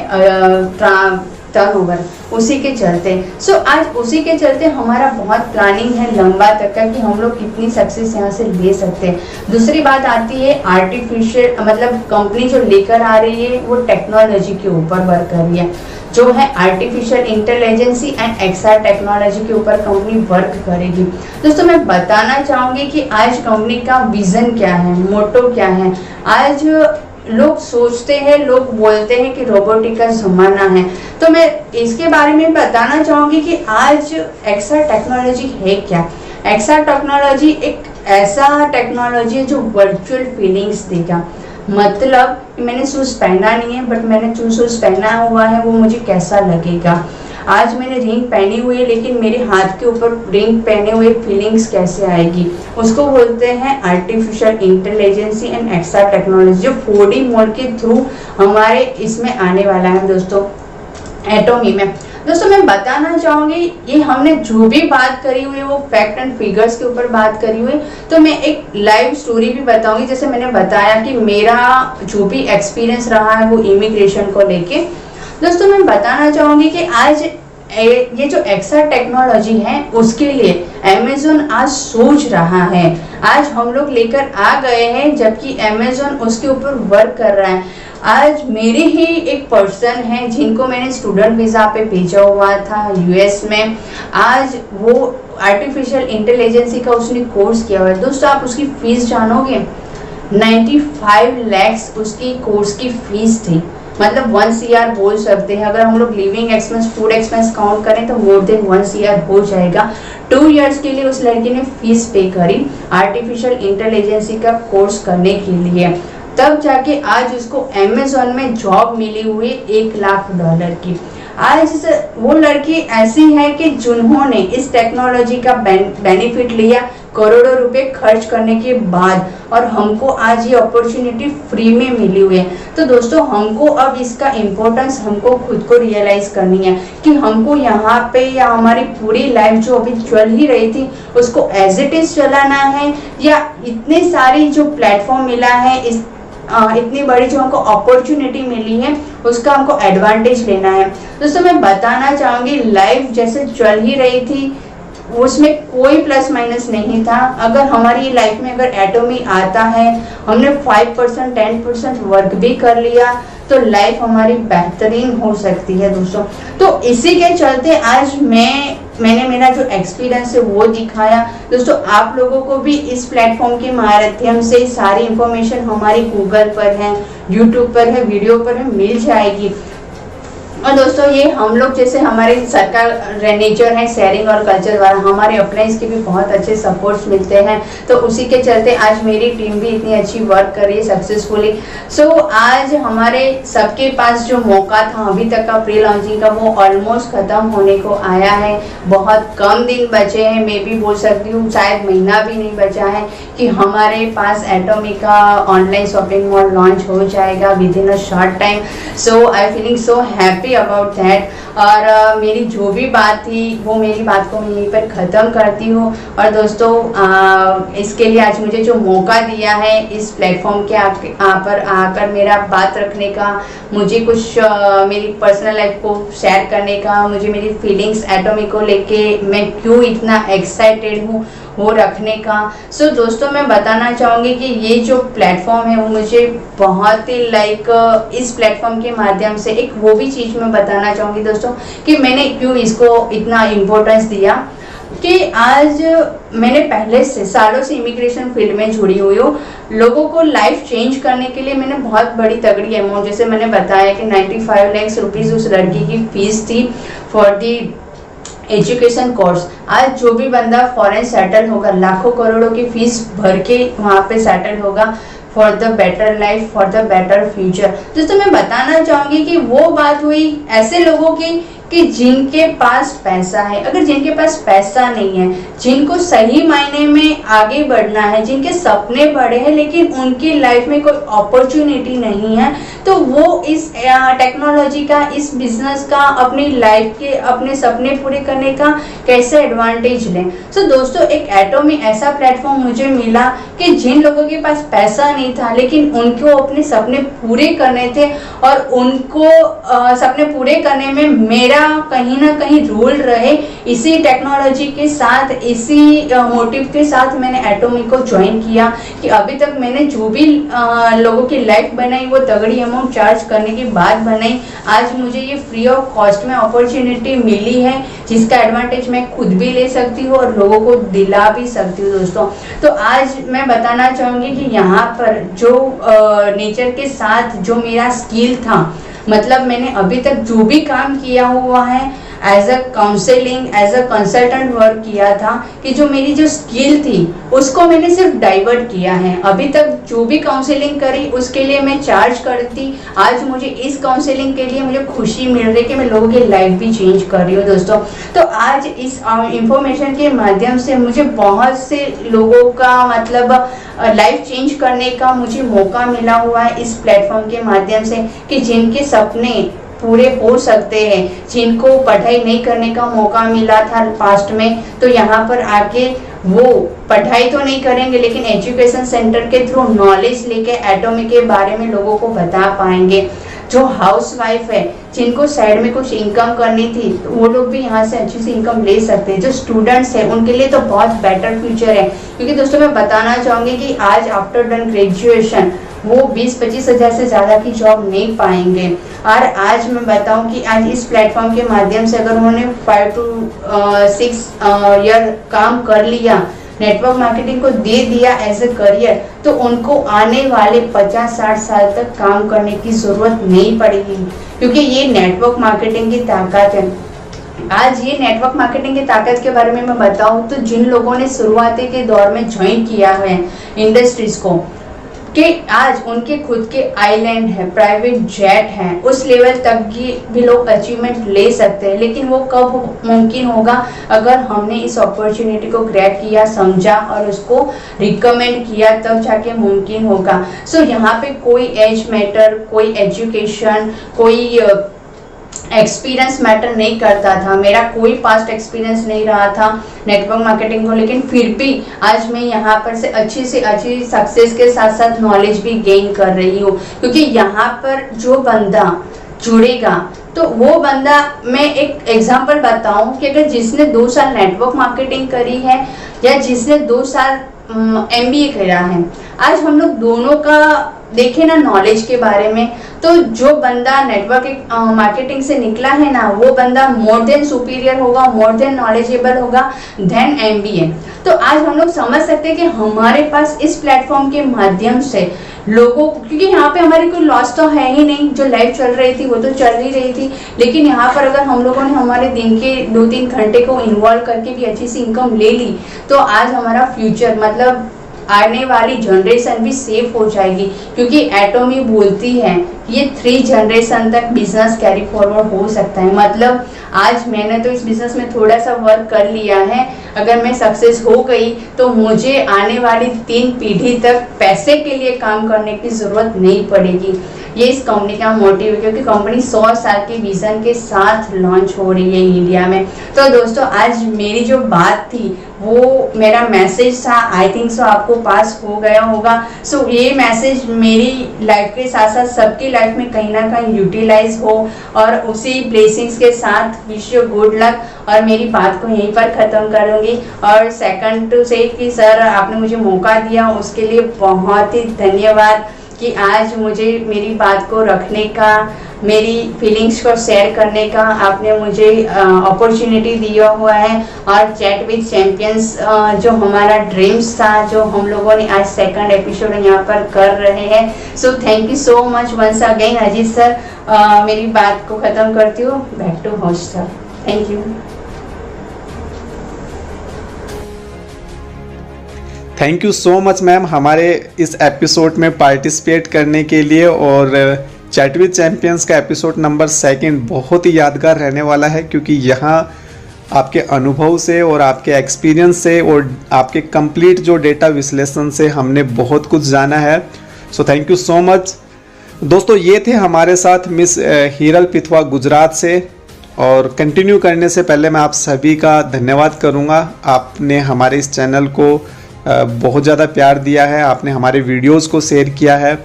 टर्नओवर। उसी के चलते आज उसी के चलते हमारा बहुत प्लानिंग है लंबा तक का कि हम लोग कितनी सक्सेस यहाँ से ले सकते हैं। दूसरी बात आती है आर्टिफिशियल मतलब कंपनी जो लेकर आ रही है वो टेक्नोलॉजी के ऊपर वर्क कर रही है, जो है artificial intelligence and XR technology के ऊपर कंपनी वर्क करेगी। दोस्तों मैं बताना चाहूंगी कि आज कंपनी का विजन क्या है, मोटो क्या है। आज लोग सोचते हैं, लोग बोलते हैं कि रोबोटिक का जमाना है, तो मैं इसके बारे में बताना चाहूंगी कि आज एक्सआर टेक्नोलॉजी है क्या। एक्सआर टेक्नोलॉजी एक ऐसा टेक्नोलॉजी है जो वर्चुअल फीलिंग्स देगा। मतलब मैंने शूज पहना नहीं है बट मैंने जो शूज पहना हुआ है वो मुझे कैसा लगेगा। आज मैंने रिंग पहनी हुई है लेकिन मेरे हाथ के ऊपर रिंग पहने हुए फीलिंग्स कैसे आएगी, उसको बोलते हैं artificial intelligence and XR technology, जो 4D मोड के थ्रू हमारे इसमें आने वाला है दोस्तों, एटॉमी में। दोस्तों मैं बताना चाहूंगी ये हमने जो भी बात करी हुई है वो फैक्ट एंड फिगर्स के ऊपर बात करी हुई, तो मैं एक लाइव स्टोरी भी बताऊंगी। जैसे मैंने बताया कि मेरा जो भी एक्सपीरियंस रहा है वो इमिग्रेशन को लेके। दोस्तों मैं बताना चाहूंगी कि आज ये जो एक्सआर टेक्नोलॉजी है उसके लिए अमेज़न आज सोच रहा है। आज हम लोग लेकर आ गए हैं जबकि अमेज़न उसके ऊपर वर्क कर रहा है। आज मेरे ही एक पर्सन है जिनको मैंने स्टूडेंट वीज़ा पे भेजा हुआ था यूएस में। आज वो आर्टिफिशियल इंटेलिजेंसी का उसने कोर्स किया हुआ है। दोस्तों आप उसकी फीस जानोगे, 95 लाख उसकी कोर्स की फीस थी। मतलब 1 CR बोल सकते हैं। अगर हम लोग living expense food expense count करें तो मोर देन 1 CR हो जाएगा। 2 इयर्स के लिए उस लड़की ने फीस पे करी आर्टिफिशियल इंटेलिजेंसी का कोर्स करने के लिए। तब जाके आज उसको अमेज़न में जॉब मिली हुई $1 लाख की। आज वो लड़की ऐसी है कि जिन्होंने इस टेक्नोलॉजी का बेनिफिट लिया करोड़ों रुपए खर्च करने के बाद, और हमको आज ये अपॉर्चुनिटी फ्री में मिली हुई है। तो दोस्तों हमको अब इसका इम्पोर्टेंस हमको खुद को रियलाइज करनी है कि हमको यहाँ पे या हमारी पूरी लाइफ जो अभी चल ही रही थी उसको एज इट इज चलाना है, या इतने सारी जो प्लेटफॉर्म मिला है इस इतनी बड़ी जो हमको अपॉर्चुनिटी मिली है उसका हमको एडवांटेज लेना है। दोस्तों मैं बताना चाहूंगी लाइफ जैसे चल ही रही थी उसमें कोई प्लस माइनस नहीं था। अगर हमारी लाइफ में अगर एटॉमी आता है, हमने 5% 10% वर्क भी कर लिया तो लाइफ हमारी बेहतरीन हो सकती है दोस्तों। तो इसी के चलते आज मैंने मेरा जो एक्सपीरियंस है वो दिखाया। दोस्तों आप लोगों को भी इस प्लेटफॉर्म के माध्यम से सारी इंफॉर्मेशन हमारी गूगल पर है, यूट्यूब पर है, वीडियो पर है, मिल जाएगी। और दोस्तों ये हम लोग जैसे हमारे सरकार नेचर है शेयरिंग और कल्चर वाला, हमारे अपलाइंस के भी बहुत अच्छे सपोर्ट्स मिलते हैं। तो उसी के चलते आज मेरी टीम भी इतनी अच्छी वर्क कर रही है सक्सेसफुली। आज हमारे सबके पास जो मौका था अभी तक का प्री लॉन्चिंग का वो ऑलमोस्ट खत्म होने को आया है। बहुत कम दिन बचे हैं, मैं भी बोल सकती हूँ शायद महीना भी नहीं बचा है कि हमारे पास एटॉमी का ऑनलाइन शॉपिंग मॉल लॉन्च हो जाएगा with in a short time. I feeling so happy happy about that. और मेरी जो भी बात थी वो मेरी बात को मैं यहीं पर ख़त्म करती हूँ। और दोस्तों इसके लिए आज मुझे जो मौका दिया है इस प्लेटफॉर्म के पर आकर मेरा बात रखने का, मुझे कुछ मेरी पर्सनल लाइफ को शेयर करने का, मुझे मेरी फीलिंग्स एटॉमी को लेके मैं क्यों इतना एक्साइटेड हूँ वो रखने का। सो दोस्तों मैं बताना चाहूँगी कि ये जो प्लेटफॉर्म है वो मुझे बहुत ही इस प्लेटफॉर्म के माध्यम से एक वो भी चीज़ मैं बताना चाहूँगी दोस्तों कि मैंने क्यों इसको इतना इम्पोर्टेंस दिया। कि आज मैंने पहले से सालों से इमिग्रेशन फील्ड में जुड़ी हुई हूँ। लोगों को लाइफ चेंज करने के लिए मैंने बहुत बड़ी तगड़ी अमाउंट, जैसे मैंने बताया कि 95 लाख रुपीज़ उस लड़की की फीस थी फॉर दी एजुकेशन कोर्स। आज जो भी बंदा फॉरेन सेटल होगा, लाखों करोड़ों की फीस भर के वहाँ पे सेटल होगा for the better life, for the better future. दोस्तों मैं बताना चाहूँगी कि वो बात हुई ऐसे लोगों की कि जिनके पास पैसा है। अगर जिनके पास पैसा नहीं है, जिनको सही मायने में आगे बढ़ना है, जिनके सपने बड़े हैं लेकिन उनकी लाइफ में कोई अपॉर्चुनिटी नहीं है, तो वो इस टेक्नोलॉजी का, इस बिजनेस का, अपनी लाइफ के अपने सपने पूरे करने का कैसे एडवांटेज लें। सो दोस्तों एक एटॉमी ऐसा प्लेटफॉर्म मुझे मिला कि जिन लोगों के पास पैसा नहीं था लेकिन उनको अपने सपने पूरे करने थे और उनको सपने पूरे करने में मेरा कहीं ना कहीं रोल रहे। इसी टेक्नोलॉजी के साथ, इसी मोटिव के साथ मैंने एटॉमी को ज्वाइन किया कि अभी तक मैंने जो भी लोगों की लाइफ बनाई वो तगड़ी अमाउंट चार्ज करने के बाद बनाई। आज मुझे ये फ्री ऑफ कॉस्ट में अपॉर्चुनिटी मिली है जिसका एडवांटेज मैं खुद भी ले सकती हूँ और लोगों को दिला भी सकती हूँ दोस्तों। तो आज मैं बताना चाहूँगी कि यहाँ पर जो नेचर के साथ जो मेरा स्किल था, मतलब मैंने अभी तक जो भी काम किया हुआ है as a counselling, as a consultant work किया था, कि जो मेरी जो स्किल थी उसको मैंने सिर्फ डाइवर्ट किया है। अभी तक जो भी काउंसलिंग करी उसके लिए मैं चार्ज करती, आज मुझे इस काउंसलिंग के लिए मुझे खुशी मिल रही है कि मैं लोगों की लाइफ भी चेंज कर रही हूँ दोस्तों। तो आज इस इंफॉर्मेशन के माध्यम से मुझे बहुत से लोगों का मतलब लाइफ चेंज करने का मुझे मौका मिला हुआ है इस प्लेटफॉर्म के माध्यम से, कि जिनके सपने पूरे हो सकते हैं, जिनको पढ़ाई नहीं करने का मौका मिला था पास्ट में, तो यहाँ पर आके वो पढ़ाई तो नहीं करेंगे लेकिन एजुकेशन सेंटर के थ्रू नॉलेज लेके एटॉमी के बारे में लोगों को बता पाएंगे। जो हाउसवाइफ है, जिनको साइड में कुछ इनकम करनी थी, तो वो लोग भी यहाँ से अच्छी सी इनकम ले सकते हैं। जो स्टूडेंट्स हैं उनके लिए तो बहुत बेटर फ्यूचर है, क्योंकि दोस्तों मैं बताना चाहूँगी कि आज आफ्टर डन ग्रेजुएशन वो 20-25 हज़ार से ज़्यादा की जॉब नहीं पाएंगे। और आज मैं बताऊं कि आज इस प्लेटफॉर्म के माध्यम से अगर उन्होंने 5 to 6 ईयर काम कर लिया, नेटवर्क मार्केटिंग को दे दिया एज ए करियर, तो उनको आने वाले 50-60 साल तक काम करने की ज़रूरत नहीं पड़ेगी, क्योंकि ये नेटवर्क मार्केटिंग की ताकत है। आज ये नेटवर्क मार्केटिंग की ताकत के बारे में मैं बताऊं तो जिन लोगों ने शुरुआती के दौर में ज्वाइन किया है इंडस्ट्रीज को, कि आज उनके खुद के आइलैंड है, प्राइवेट जेट है, उस लेवल तक की भी लोग अचीवमेंट ले सकते हैं। लेकिन वो कब मुमकिन होगा? अगर हमने इस अपॉर्चुनिटी को ग्रैब किया, समझा और उसको रिकमेंड किया, तब जाके मुमकिन होगा। सो यहाँ पे कोई एज मैटर, कोई एजुकेशन, कोई एक्सपीरियंस मैटर नहीं करता था। मेरा कोई पास्ट एक्सपीरियंस नहीं रहा था नेटवर्क मार्केटिंग को, लेकिन फिर भी आज मैं यहाँ पर से अच्छी सक्सेस के साथ साथ नॉलेज भी गेन कर रही हूँ, क्योंकि यहाँ पर जो बंदा जुड़ेगा तो वो बंदा, मैं एक एग्जांपल बताऊं कि अगर जिसने 2 साल नेटवर्क मार्केटिंग करी है या जिसने 2 साल MBA करा है, आज हम लोग दोनों का देखें ना नॉलेज के बारे में, तो जो बंदा नेटवर्क मार्केटिंग से निकला है ना, वो बंदा मोर देन सुपीरियर होगा, मोर देन नॉलेजेबल होगा देन MBA। तो आज हम लोग समझ सकते हैं कि हमारे पास इस प्लेटफॉर्म के माध्यम से लोगों को, क्योंकि यहाँ पे हमारी कोई लॉस तो है ही नहीं, जो लाइफ चल रही थी वो तो चल ही रही थी, लेकिन यहाँ पर अगर हम लोगों ने हमारे दिन के 2-3 घंटे को इन्वॉल्व करके भी अच्छी सी इनकम ले ली, तो आज हमारा फ्यूचर मतलब आने वाली जनरेशन भी सेफ हो जाएगी। क्योंकि एटॉमी बोलती है ये 3 जनरेशन तक बिजनेस कैरी फॉरवर्ड हो सकता है। मतलब आज मैंने तो इस बिजनेस में थोड़ा सा वर्क कर लिया है, अगर मैं सक्सेस हो गई तो मुझे आने वाली 3 पीढ़ी तक पैसे के लिए काम करने की ज़रूरत नहीं पड़ेगी। ये इस कंपनी का मोटिव है, क्योंकि कंपनी 100 साल के विजन के साथ लॉन्च हो रही है इंडिया में। तो दोस्तों, आज मेरी जो बात थी वो मेरा मैसेज था, आई थिंक सो आपको पास हो गया होगा। सो ये मैसेज मेरी लाइफ के साथ साथ सबकी लाइफ में कहीं ना कहीं यूटिलाइज हो, और उसी ब्लेसिंग्स के साथ विश यू गुड लक। और मेरी बात को यहीं पर ख़त्म करूँगी। और सेकंड टू से कि सर आपने मुझे मौका दिया, उसके लिए बहुत ही धन्यवाद कि आज मुझे मेरी बात को रखने का, मेरी फीलिंग्स को शेयर करने का आपने मुझे अपॉर्चुनिटी दिया हुआ है। और चैट विद चैंपियंस जो हमारा ड्रीम्स था, जो हम लोगों ने आज सेकंड एपिसोड यहाँ पर कर रहे हैं। So thank you so much once again Ajit sir. मेरी बात को ख़त्म करती हूँ, back to host sir. Thank you. Thank you so much ma'am हमारे इस एपिसोड में पार्टिसिपेट करने के लिए। और चैट विद चैंपियंस का एपिसोड नंबर 2 बहुत ही यादगार रहने वाला है, क्योंकि यहाँ आपके अनुभव से और आपके एक्सपीरियंस से और आपके कंप्लीट जो डेटा विश्लेषण से हमने बहुत कुछ जाना है। सो थैंक यू सो मच दोस्तों। ये थे हमारे साथ मिस हीरल पिथवा गुजरात से। और कंटिन्यू करने से पहले मैं आप सभी का धन्यवाद करूँगा। आपने हमारे इस चैनल को बहुत ज़्यादा प्यार दिया है, आपने हमारे वीडियोस को शेयर किया है।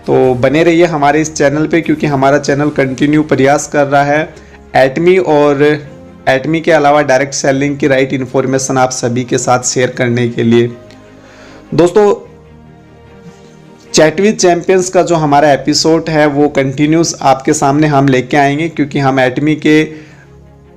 तो बने रहिए हमारे इस चैनल पे, क्योंकि हमारा चैनल कंटिन्यू प्रयास कर रहा है एटमी और एटमी के अलावा डायरेक्ट सेलिंग की राइट इन्फॉर्मेशन आप सभी के साथ शेयर करने के लिए। दोस्तों, चैट विद चैंपियंस का जो हमारा एपिसोड है वो कंटिन्यूस आपके सामने हम लेके आएंगे, क्योंकि हम एटमी के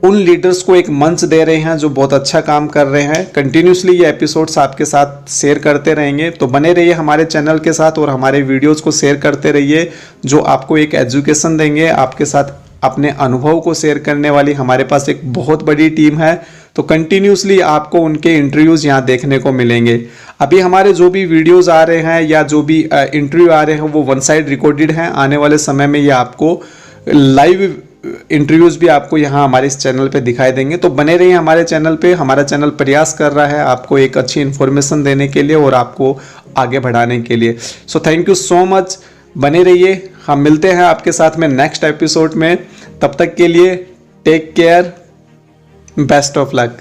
उन लीडर्स को एक मंच दे रहे हैं जो बहुत अच्छा काम कर रहे हैं। कंटिन्यूसली ये एपिसोड्स आपके साथ शेयर करते रहेंगे। तो बने रहिए हमारे चैनल के साथ और हमारे वीडियोस को शेयर करते रहिए, जो आपको एक एजुकेशन देंगे। आपके साथ अपने अनुभव को शेयर करने वाली हमारे पास एक बहुत बड़ी टीम है। तो कंटिन्यूसली आपको उनके इंटरव्यूज़ यहाँ देखने को मिलेंगे। अभी हमारे जो भी वीडियोज़ आ रहे हैं या जो भी इंटरव्यू आ रहे हैं वो वन साइड रिकॉर्डेड हैं। आने वाले समय में ये आपको लाइव इंटरव्यूज़ भी आपको यहाँ हमारे इस चैनल पे दिखाई देंगे। तो बने रहिए हमारे चैनल पे। हमारा चैनल प्रयास कर रहा है आपको एक अच्छी इन्फॉर्मेशन देने के लिए और आपको आगे बढ़ाने के लिए। सो थैंक यू सो मच, बने रहिए। हम मिलते हैं आपके साथ में नेक्स्ट एपिसोड में। तब तक के लिए take care, best of luck.